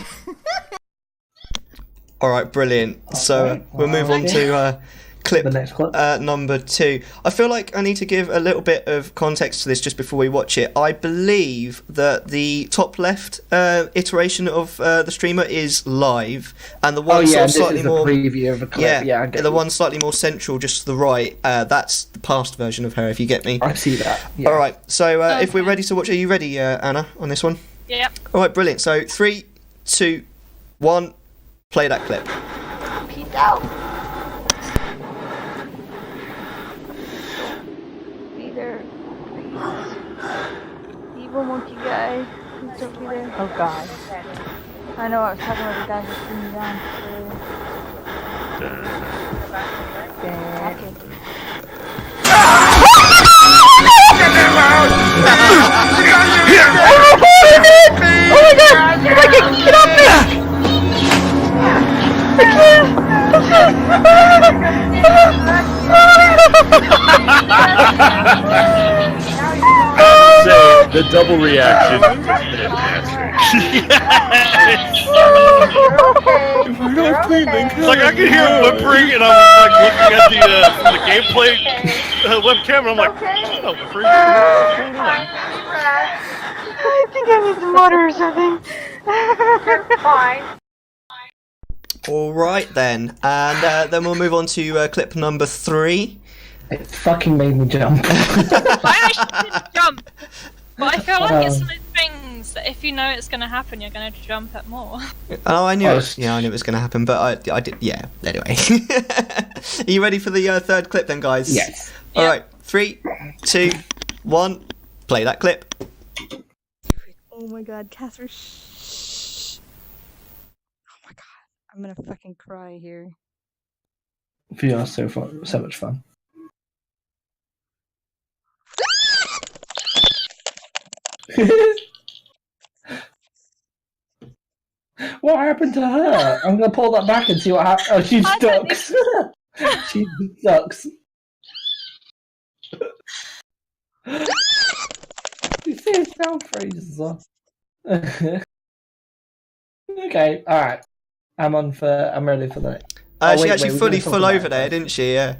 All right, brilliant. So we'll move on to clip, The next clip. number 2. I feel like I need to give a little bit of context to this just before we watch it. I believe that the top left iteration of the streamer is live, and the one sort of this slightly is a more preview of a clip. Yeah, I get the you. one slightly more central, just to the right. That's the past version of her, if you get me. I see that. Yeah. All right. So if we're ready to watch, are you ready, Anna, on this one? Yep. All right, brilliant. So 3, 2, 1, play that clip. Peace out. Be there. Evil monkey guy. Please don't be there. Oh god. I know, I was talking about the guy who's threw me down. Oh my god! Get off me! So, the double reaction. Yes! It's like I can hear him whimpering, and I'm like looking at the gameplay webcam, and I'm like, oh, whimpering. I think I need some water or something. Fine. All right then, and then we'll move on to clip number 3. It fucking made me jump. I actually didn't jump, but I feel like it's one of those things that if you know it's going to happen, you're going to jump at more. Oh, I knew it. Yeah, I knew it was going to happen, but I did. Yeah. Anyway, are you ready for the third clip then, guys? Yes. All right. 3, 2, 1, play that clip. Oh my god, Catherine, shh. Oh my god, I'm gonna fucking cry here. VR so fun, so much fun. What happened to her? I'm gonna pull that back and see what happened. Oh, she's stuck. She's stuck. You see his sound phrases as well. Okay, alright. I'm ready for that. She actually fully fell over there, didn't she? Yeah.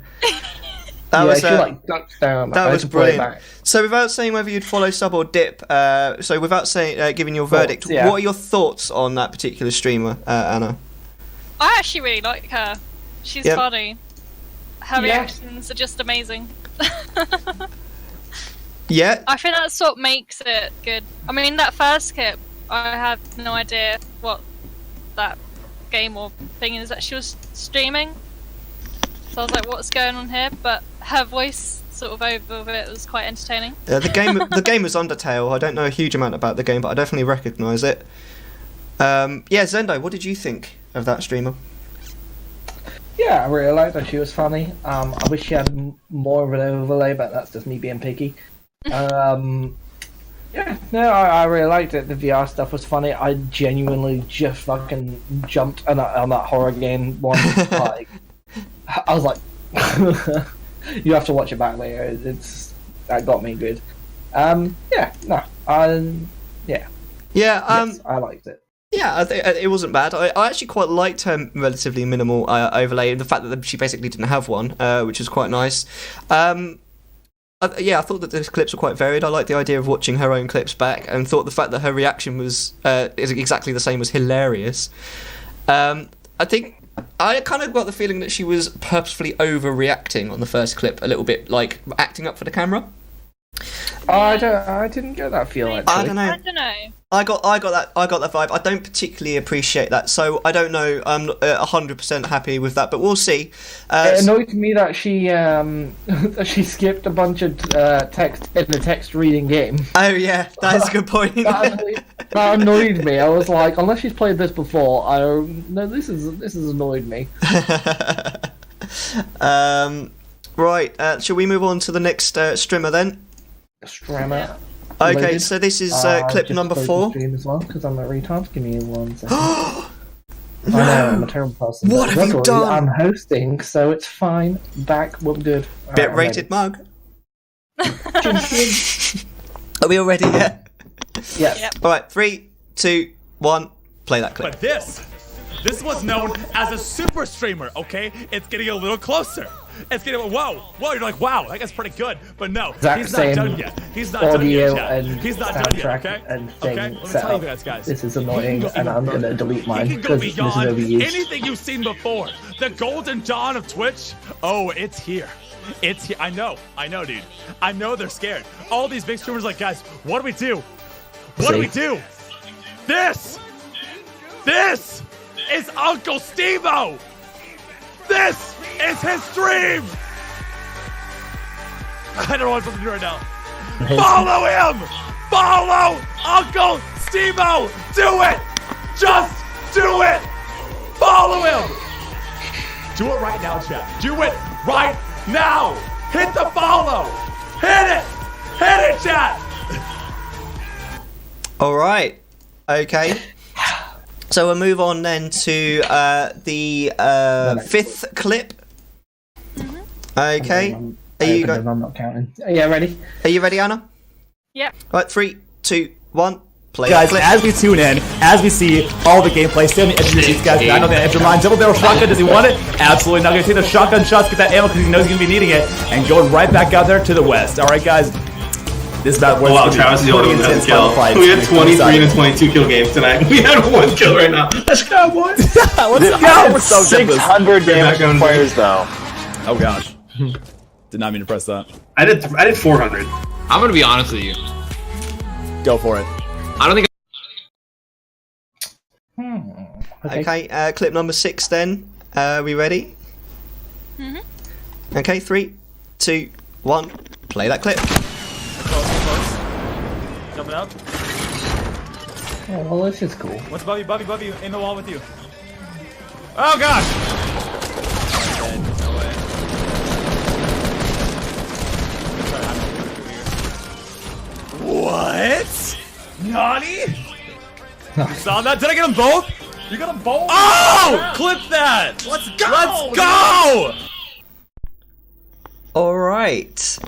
That was she like ducked down. that was brilliant. So without saying whether you'd follow, sub, or dip, so without saying giving your verdict, yeah. what are your thoughts on that particular streamer, Anna? I actually really like her. She's Yep. funny. Her reactions are just amazing. Yeah. I think that's what makes it good. I mean, that first clip, I had no idea what that game or thing is that she was streaming. So I was like, what's going on here? But her voice sort of over it was quite entertaining. The game was Undertale. I don't know a huge amount about the game, but I definitely recognise it. Zendo, what did you think of that streamer? Yeah, I really liked her. She was funny. I wish she had more of an overlay, but that's just me being picky. Yeah, no, I really liked it. The VR stuff was funny. I genuinely just fucking jumped on that horror game one. Like, I was like, you have to watch it back later. That got me good. Yeah, no, yeah. Yes, I liked it. Yeah, I think it wasn't bad. I actually quite liked her relatively minimal overlay, and the fact that she basically didn't have one, which was quite nice. I thought that the clips were quite varied. I liked the idea of watching her own clips back, and thought the fact that her reaction was is exactly the same was hilarious. I think I kind of got the feeling that she was purposefully overreacting on the first clip a little bit, like acting up for the camera. I didn't get that feel actually. I don't know. I got that vibe. I don't particularly appreciate that, so I don't know. I'm not 100% happy with that, but we'll see. It annoyed me that she that she skipped a bunch of text in the text reading game. Oh yeah, that's a good point. that annoyed me. I was like, unless she's played this before, this has annoyed me. Right, shall we move on to the next streamer then? Streamer. Okay, Loaded. so this is clip number 4. As well, because I'm a retard. Give me 1 second. I know, I'm a terrible person. What have you done? I'm hosting, so it's fine. Back, we're good. Bitrated mug. Are we all ready yet? Yes. Yep. Alright, 3, 2, 1, play that clip. But this was known as a super streamer, okay? It's getting a little closer. It's getting, whoa, you're like, wow, that guy's pretty good. But no, he's not done yet. He's not done yet, chat. He's not done yet, okay? And okay, let me tell you guys. This is annoying, and I'm going to delete mine. He can go because this is beyond overused. anything you've seen before. The golden dawn of Twitch, oh, it's here. It's here. I know, dude. I know they're scared. All these big streamers like, guys, what do we do? What do we do? This is Uncle Steve-O. This is his stream. I don't know what I'm supposed to do right now. Follow him. Follow Uncle Steve-O. Do it. Just do it. Follow him. Do it right now, chat. Do it right now. Hit the follow. Hit it, chat. All right. Okay. So we'll move on then to the 5th clip. Okay. Are you I'm not counting. Yeah, ready? Are you ready, Anna? Yep. Right, 3, 2, 1, play. Guys, clip. as we tune in, as we see all the gameplay, stay on the edge of your seats, guys. I know the edge of your mind. Double barrel shotgun, does he want it? Absolutely not. Gonna take the shotgun shots, get that ammo because he knows he's gonna be needing it, and going right back out there to the west. All right, guys. This is about where wow, Travis is the only one that has a kill. We had 23 and a 22 kill games tonight. We had 1 kill right now. Let's go, boys. Let's go. It's so 600 damage players, though. Oh gosh. Did not mean to press that. I did 400. I'm gonna be honest with you. Go for it. I don't think. Okay, clip number 6 then. We ready? Okay, 3, 2, 1, play that clip. Close. Jumping up. Oh, well, this is cool. What's above you, in the wall with you. Oh gosh! No way. What? Nani? You saw that? Did I get them both? You got them both? Oh! Clip that! Let's go! Let's go! Alright.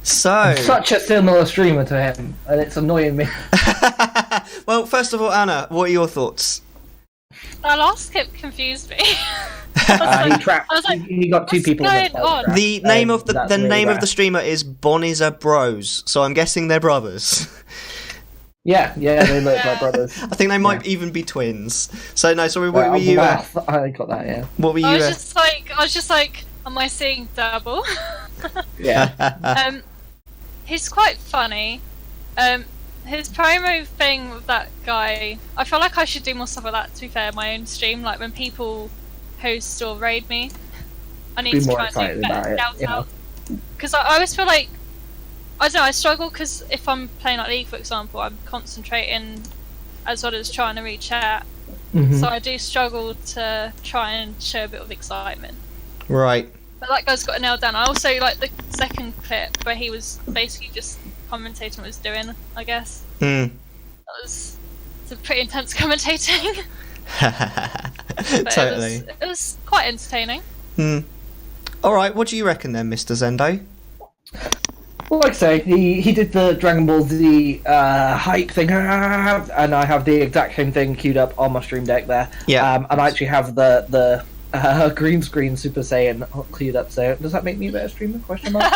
So. I'm such a similar streamer to him, and it's annoying me. Well, first of all, Anna, what are your thoughts? That last clip confused me. He got 2 people. What's going on? The name of the name of rare. the streamer is Bonizer Bros, so I'm guessing they're brothers. Yeah, they look like brothers. I think they might even be twins. So no, sorry, what were you? I got that. Yeah. What were you? I was just like, am I seeing double? Yeah. He's quite funny. His promo thing with that guy, I feel like I should do more stuff like that, to be fair, my own stream, like when people host or raid me. I need Be to more try and excited do better about it, shout you know. out. Because I always feel like, I don't know, I struggle because if I'm playing like League, for example, I'm concentrating as well as trying to reach out. So I do struggle to try and show a bit of excitement. Right. But that guy's got it nailed down. I also like the second clip where he was basically just commentating was doing, I guess. Mm. It's a pretty intense commentating. But Totally. It was quite entertaining. All right, what do you reckon then, Mr. Zendo? Well, like I say, he did the Dragon Ball Z hype thing, and I have the exact same thing queued up on my stream deck there. Yeah. And I actually have the green screen Super Saiyan queued up. So does that make me a better streamer? Question mark.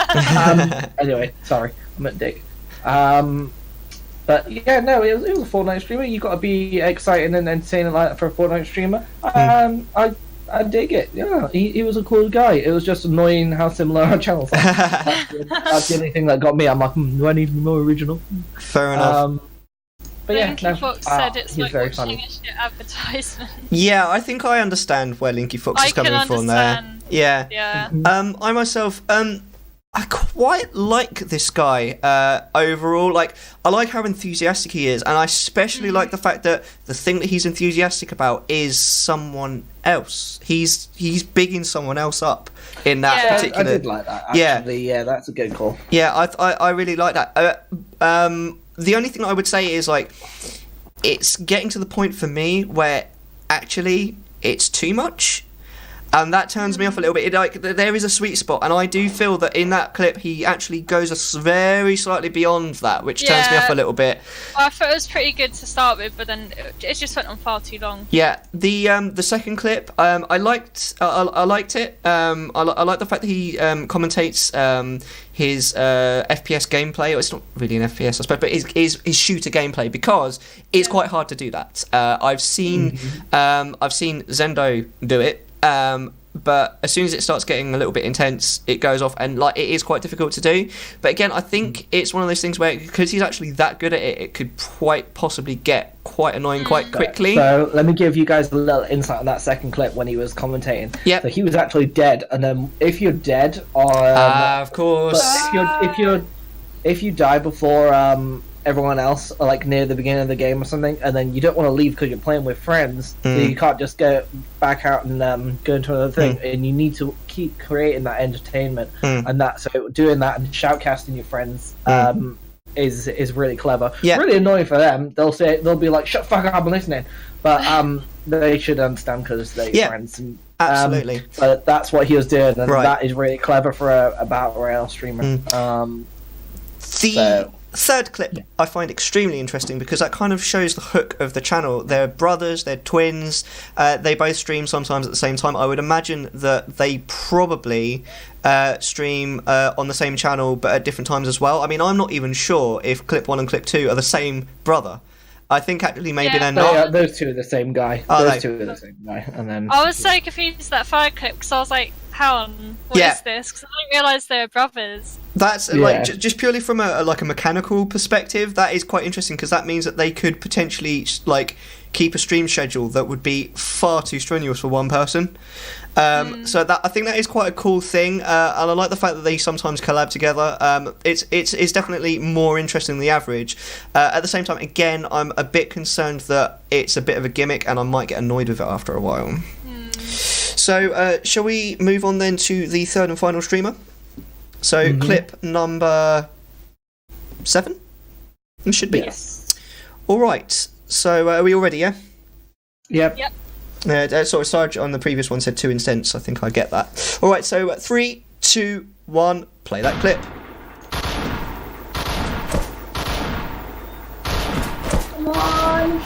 Anyway, sorry, I meant Dick. But yeah, no, it was a Fortnite streamer. You got to be exciting and entertaining like that for a Fortnite streamer. I dig it. Yeah, he was a cool guy. It was just annoying how similar our channels are. That's the only thing that got me. I'm like, do I need to be more original? Fair enough. But yeah, Linky Fox said it's like very watching funny. a shit advertisement. Yeah, I think I understand where Linky Fox is coming from there. Yeah. Yeah. I myself, I quite like this guy overall. Like, I like how enthusiastic he is, and I especially like the fact that the thing that he's enthusiastic about is someone else. He's bigging someone else up in that particular. I did like that. Actually. Yeah, that's a good call. Yeah, I really like that. The only thing I would say is like, it's getting to the point for me where actually it's too much. And that turns me off a little bit. There is a sweet spot, and I do feel that in that clip he actually goes very slightly beyond that, which turns me off a little bit. I thought it was pretty good to start with, but then it just went on far too long. Yeah, the second clip, I liked. I liked it. I like the fact that he commentates his FPS gameplay. Or it's not really an FPS, I suppose, but his shooter gameplay, because it's quite hard to do that. I've seen Zendo do it. But as soon as it starts getting a little bit intense, it goes off, and like it is quite difficult to do. But again, I think it's one of those things where, because he's actually that good at it, it could quite possibly get quite annoying quite quickly. So let me give you guys a little insight on that second clip when he was commentating. Yeah. So he was actually dead, and then if you're dead, of course. If you die before everyone else, like near the beginning of the game or something, and then you don't want to leave because you're playing with friends, so you can't just go back out and go into another thing, and you need to keep creating that entertainment, and that, so doing that and shoutcasting your friends is really clever. Really annoying for them. They'll be like, shut the fuck up, I'm listening, but they should understand because they're friends. And, absolutely. But that's what he was doing, and that is really clever for a battle royale streamer. Third clip I find extremely interesting because that kind of shows the hook of the channel. They're brothers, they're twins, they both stream sometimes at the same time. I would imagine that they probably stream on the same channel but at different times as well. I mean, I'm not even sure if clip 1 and clip 2 are the same brother. I think actually maybe they're not. Those two are the same guy. Those two are the same guy. And then I was so confused that third clip because I was like, "How on? What is this?" Because I didn't realise they were brothers. That's like just purely from a mechanical perspective. That is quite interesting because that means that they could potentially like keep a stream schedule that would be far too strenuous for one person. So that I think that is quite a cool thing, and I like the fact that they sometimes collab together. It's definitely more interesting than the average. At the same time, again, I'm a bit concerned that it's a bit of a gimmick, and I might get annoyed with it after a while. So shall we move on then to the third and final streamer? So clip number 7? It should be. Yes. All right. So are we all ready? Yeah. Yep. Sorry, Sarge on the previous one said 2 instants. So I think I get that. All right. So 3, 2, 1. Play that clip. Come on.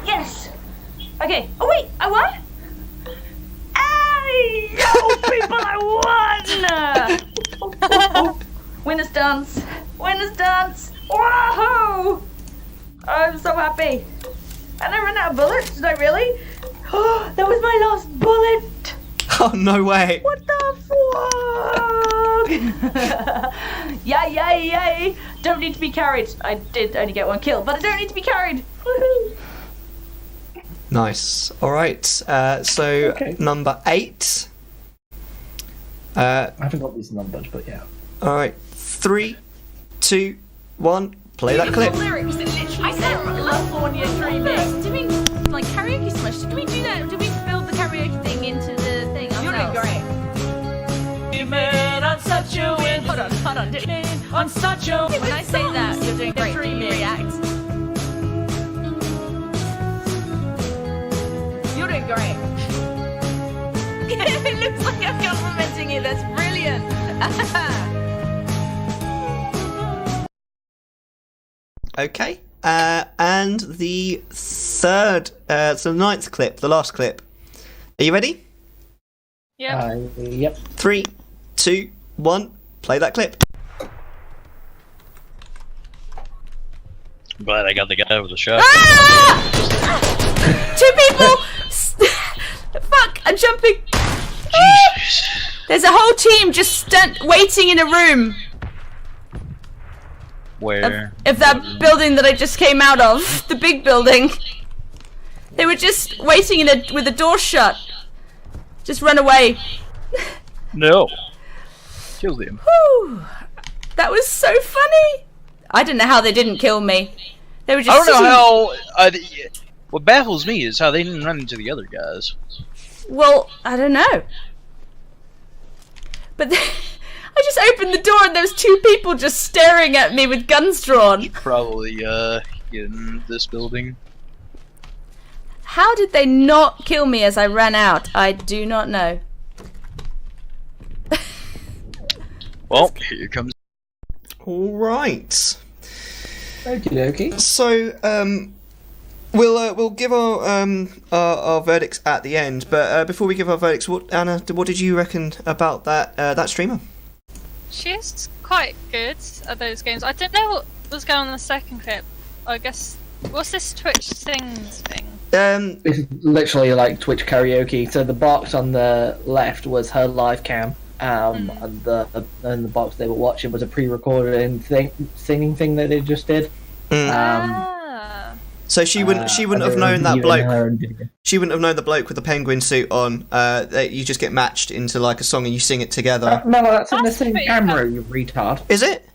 Yes. Okay. Oh wait, I won. Hey, yo, people, I won! Winner's dance. Winner's dance. Whoa! I'm so happy. And I ran out of bullets. Did I really? Oh, that was my last bullet. Oh no way! What the fuck? Yay! Don't need to be carried. I did only get 1 kill, but I don't need to be carried. Woohoo! Nice. All right. So number 8. I haven't got these numbered, but yeah. All right. 3, 2, 1. Play that clip. Lyrics. I said California dreaming. Doing like karaoke so much. Did we do that? Did we build the karaoke thing into the thing ourselves? You're doing great. such a win. Hold on. On such a win. When I say that, you're doing great. React. You're doing great. It looks like I'm complimenting you. That's brilliant. Okay. And the third, so the ninth clip, the last clip. Are you ready? Yeah. Yep. 3, 2, 1. Play that clip. I'm glad I got the guy with the shot. Two people! Fuck, I'm jumping. Jesus. There's a whole team just waiting in a room Where? of that building that I just came out of. The big building. They were just waiting with the door shut. Just run away. No. Kill them. Whew. That was so funny. I don't know how they didn't kill me. They were just I don't know how. What baffles me is how they didn't run into the other guys. Well, I don't know. But I just opened the door and there was two people just staring at me with guns drawn. Probably in this building. How did they not kill me as I ran out? I do not know. Well, here comes. All right. Okie dokie. So, we'll give our verdicts at the end. But before we give our verdicts, Anna, what did you reckon about that streamer? She's quite good at those games. I didn't know what was going on in the second clip. I guess what's this Twitch Sings thing? It's literally like Twitch karaoke. So the box on the left was her live cam, and the box they were watching was a pre-recorded singing thing that they just did. So she wouldn't have known that bloke. She wouldn't have known the bloke with the penguin suit on. That you just get matched into like a song and you sing it together. No, that's in the same camera, you retard. Is it?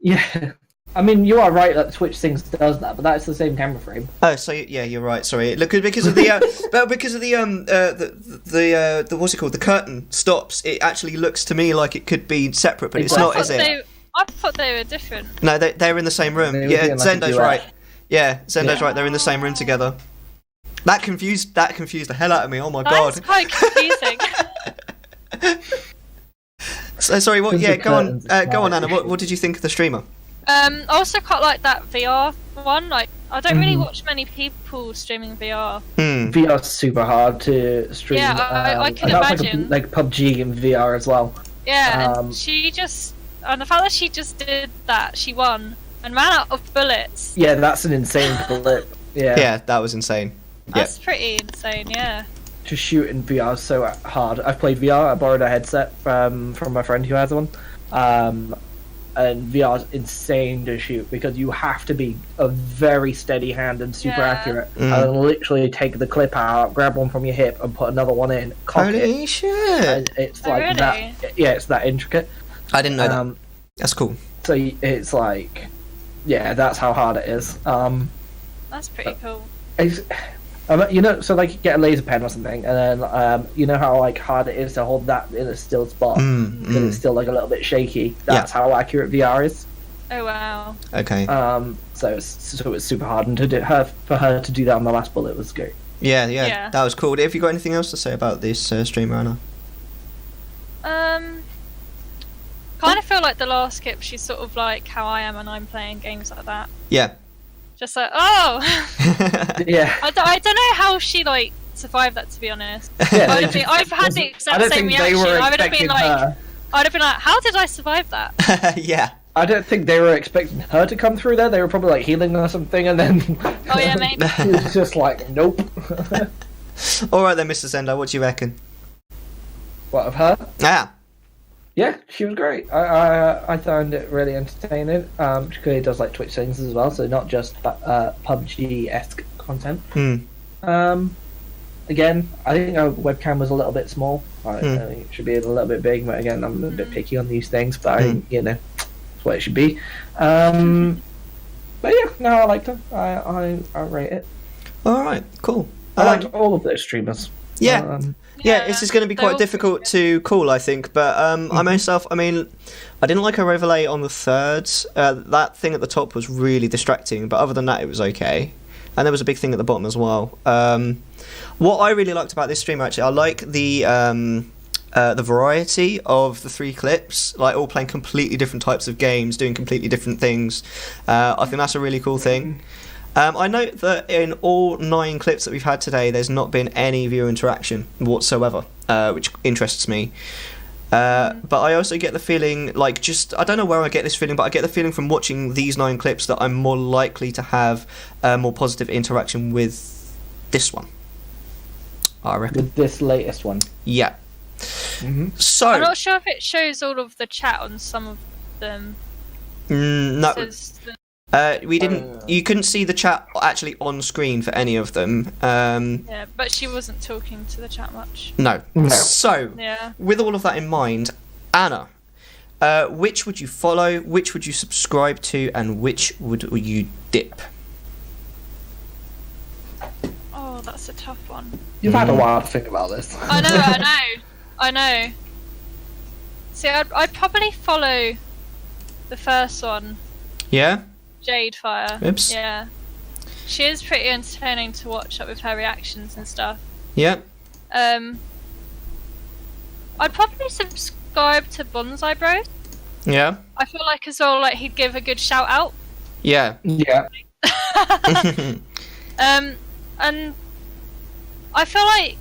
Yeah. I mean, you are right that Twitch Sings does that, but that's the same camera frame. Oh, so yeah, you're right. Sorry, look, because of the because of the what's it called? The curtain stops. It actually looks to me like it could be separate, but it's not, is it? I thought they were different. No, they're in the same room. Yeah, Zendo's right. Yeah, Zendo's right. They're in the same room together. That confused the hell out of me. Oh my god. That's quite confusing. So sorry. What? Yeah, go on, Anna. What did you think of the streamer? I also quite like that VR one. Like, I don't really watch many people streaming VR. VR's super hard to stream. Yeah, I can imagine. Like PUBG and VR as well. Yeah, and and the fact that she just did that, she won and ran out of bullets. Yeah, that's an insane bullet. Yeah. Yeah, that was insane. That's pretty insane. Yeah. To shoot in VR is so hard. I've played VR. I borrowed a headset from my friend who has one. And VR is insane to shoot because you have to be a very steady hand and super accurate. And literally take the clip out, grab one from your hip, and put another one in. Holy shit! And it's like that. Yeah, it's that intricate. I didn't know that. That's cool. So it's like, yeah, that's how hard it is. That's pretty cool. You know, so like get a laser pen or something, and then you know how like hard it is to hold that in a still spot because it's still like a little bit shaky. That's how accurate VR is. Oh wow. Okay. So it's super hard, and for her to do that on the last bullet was great. Yeah, that was cool. Have you got anything else to say about this streamer, Anna? Kind of feel like the last skip. She's sort of like how I am when I'm playing games like that. Yeah. Just like, oh! Yeah. I don't know how she, like, survived that, to be honest. Yeah, I've had the exact same reaction. I would have been like, how did I survive that? Yeah. I don't think they were expecting her to come through there. They were probably, like, healing or something, and then... Oh, yeah, maybe. She was just like, nope. Alright then, Mr. Zendo, what do you reckon? What, of her? Yeah. Yeah, she was great. I found it really entertaining. She clearly does like Twitch things as well, so not just PUBG-esque content. Again, I think our webcam was a little bit small. I think it should be a little bit big, but again, I'm a bit picky on these things, but I think, you know, that's what it should be. But yeah, no, I liked her. I rate it. Alright, cool. I liked all of those streamers. Yeah. This is going to be quite difficult to call, I think. But I myself, I mean, I didn't like her overlay on the thirds. That thing at the top was really distracting. But other than that, it was okay. And there was a big thing at the bottom as well. What I really liked about this stream, actually, I like the variety of the 3 clips, like all playing completely different types of games, doing completely different things. I think that's a really cool thing. I note that in all 9 clips that we've had today, there's not been any viewer interaction whatsoever, which interests me. But I also get the feeling, like, I don't know where I get this feeling, but I get the feeling from watching these 9 clips that I'm more likely to have more positive interaction with this one, I reckon. With this latest one? Yeah. So I'm not sure if it shows all of the chat on some of them. No. We didn't. You couldn't see the chat actually on screen for any of them. Yeah, but she wasn't talking to the chat much. No. So, with all of that in mind, Anna, which would you follow? Which would you subscribe to? And which would you dip? Oh, that's a tough one. You've had a while to think about this. I know. See, I'd probably follow the first one. Yeah? Jade Fire. Oops. Yeah. She is pretty entertaining to watch up with her reactions and stuff. Yeah. I'd probably subscribe to Bonsai Bros. Yeah. I feel like as well, like he'd give a good shout out. Yeah. Yeah. And I feel like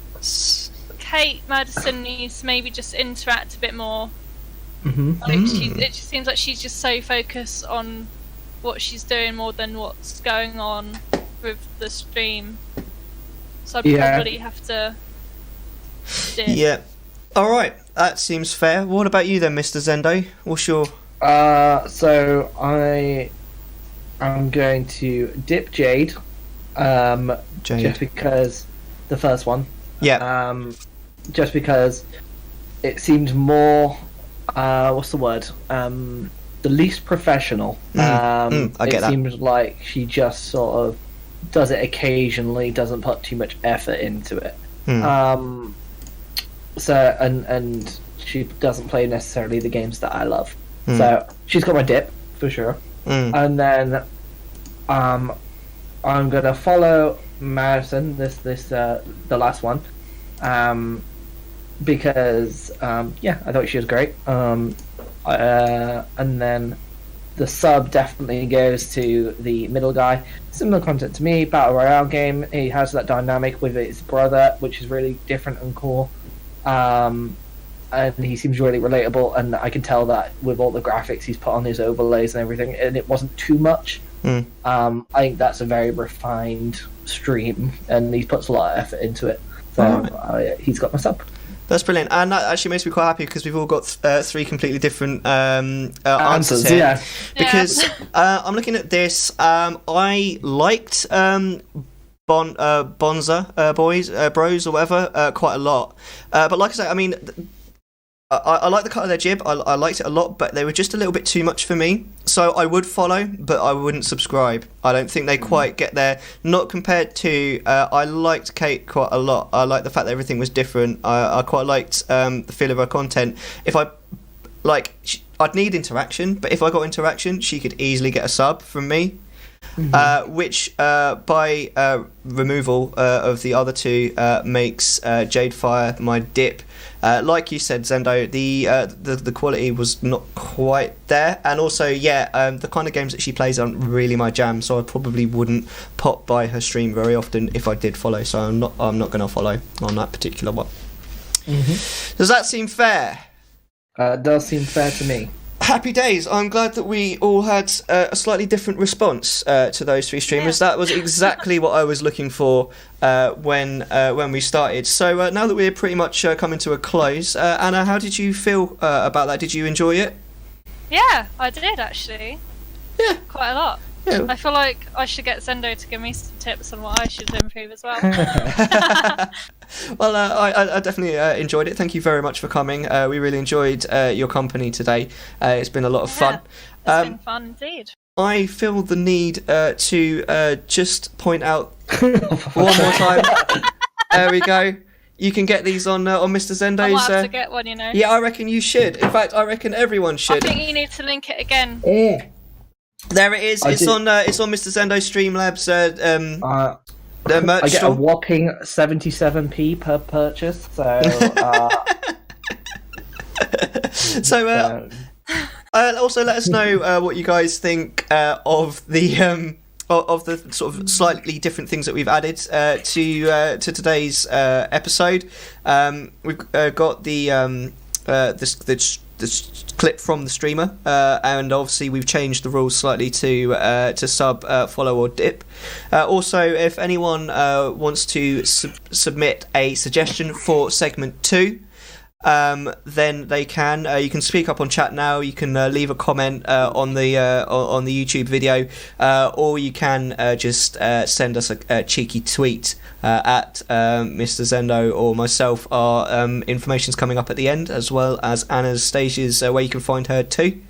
Kate Madison needs to maybe just interact a bit more. Like it just seems like she's just so focused on what she's doing more than what's going on with the stream. So I'd probably have to dip. Yeah. Alright, that seems fair. What about you then, Mr. Zendo? What's your... So I am going to dip Jade. Just because the first one. Yeah. Just because it seemed more... what's the word? The least professional. I get that. It seems like she just sort of does it occasionally, doesn't put too much effort into it. So and she doesn't play necessarily the games that I love. So she's got my dip for sure. And then I'm gonna follow Madison. The last one. Because I thought she was great. And then the sub definitely goes to the middle guy. Similar content to me, Battle Royale game. He has that dynamic with his brother, which is really different and cool. And he seems really relatable, and I can tell that with all the graphics he's put on his overlays and everything, and it wasn't too much. I think that's a very refined stream, and he puts a lot of effort into it. So he's got my sub. That's brilliant, and that actually makes me quite happy because we've all got 3 completely different answers here. Yeah. Because I'm looking at this. I liked Bonza Bros or whatever quite a lot, but like I say, I mean, I like the cut of their jib. I liked it a lot, but they were just a little bit too much for me. So I would follow, but I wouldn't subscribe. I don't think they quite get there. Not compared to, I liked Kate quite a lot. I liked the fact that everything was different. I quite liked the feel of her content. If I, I'd need interaction, but if I got interaction, she could easily get a sub from me. Which by removal of the other 2 makes Jade Fire my dip. Like you said, Zendo, the quality was not quite there, and also the kind of games that she plays aren't really my jam, so I probably wouldn't pop by her stream very often if I did follow. So I'm not going to follow on that particular one. Does that seem fair? It does seem fair to me. Happy days. I'm glad that we all had a slightly different response to those 3 streamers. That was exactly what I was looking for when we started. So now that we're pretty much coming to a close, Anna, how did you feel about that? Did you enjoy it? Yeah, I did actually. Yeah. Quite a lot. Yeah. I feel like I should get Zendo to give me some tips on what I should improve as well. Well, I definitely enjoyed it. Thank you very much for coming. We really enjoyed your company today. It's been a lot of fun. It's been fun indeed. I feel the need to just point out one more time. There we go. you can get these on Mr. I Zendo's. might have to get one, you know. Yeah, I reckon you should. In fact, I reckon everyone I should. think you need to link it again. There it is. It's on Mr. Zendo's Streamlabs merch I get store. a whopping 77p per purchase. So. Also let us know what you guys think of the sort of slightly different things that we've added to today's episode. We've got the clip from the streamer, and obviously we've changed the rules slightly to sub, follow, or dip. Also, if anyone wants to submit a suggestion for segment 2, then they can. You can speak up on chat now. You can leave a comment on the YouTube video, or you can just send us a cheeky tweet at Mr. Zendo or myself. Our information's coming up at the end, as well as Anastasia's, where you can find her too.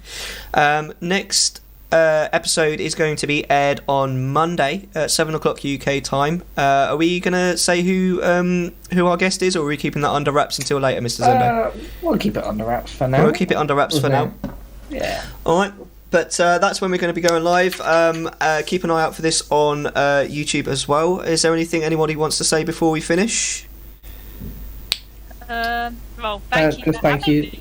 Next episode is going to be aired on Monday at 7 o'clock UK time. Are we going to say who our guest is, or are we keeping that under wraps until later, Mr. Zendo? We'll keep it under wraps for now. We'll keep it under wraps for now. Yeah. Alright, but that's when we're going to be going live. Keep an eye out for this on YouTube as well. Is there anything anybody wants to say before we finish? Well, thank you. Just thank you.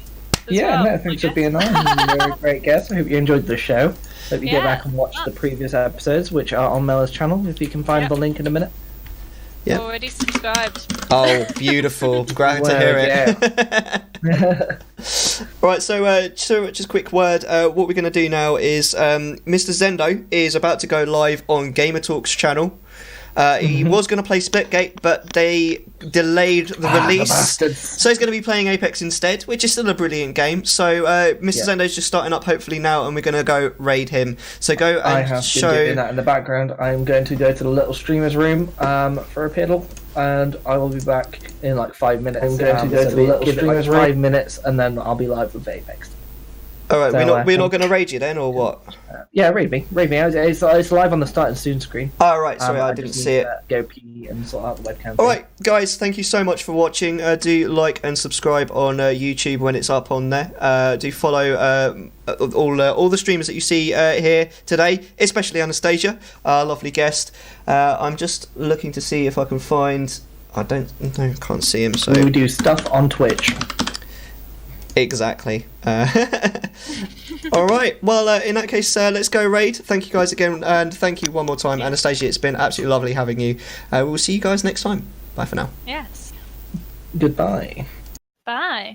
Thanks for being on. You're a great guest. I hope you enjoyed the show. Hope you get back and watch the previous episodes, which are on Mellar's channel, if you can find the link in a minute. Yeah. Already subscribed. Oh, beautiful. Glad to hear it. Right, so just a quick word. What we're going to do now is Mr. Zendo is about to go live on Gamer Talk's channel. He was going to play Splitgate, but they delayed the release. So he's going to be playing Apex instead, which is still a brilliant game. So Mr. Zendo's just starting up hopefully now, and we're going to go raid him. So go and I have been doing that in the background. I'm going to go to the little streamer's room for a piddle, and I will be back in like 5 minutes. I'm going to go to the little streamer's room 5 minutes, and then I'll be live with Apex. Alright, so, we're not going to raid you then, or what? Yeah, raid me. It's live on the start and soon screen. Oh, right, sorry, I didn't see it. Go pee and sort out the webcam. Alright, guys, thank you so much for watching. Do like and subscribe on YouTube when it's up on there. Do follow all the streamers that you see here today, especially Anastasia, our lovely guest. I'm just looking to see if I can find... can't see him, so... We do stuff on Twitch. Exactly. Alright, well, in that case, let's go raid. Thank you guys again, and thank you one more time, Anastasia. It's been absolutely lovely having you. We'll see you guys next time. Bye for now. Yes. Goodbye. Bye.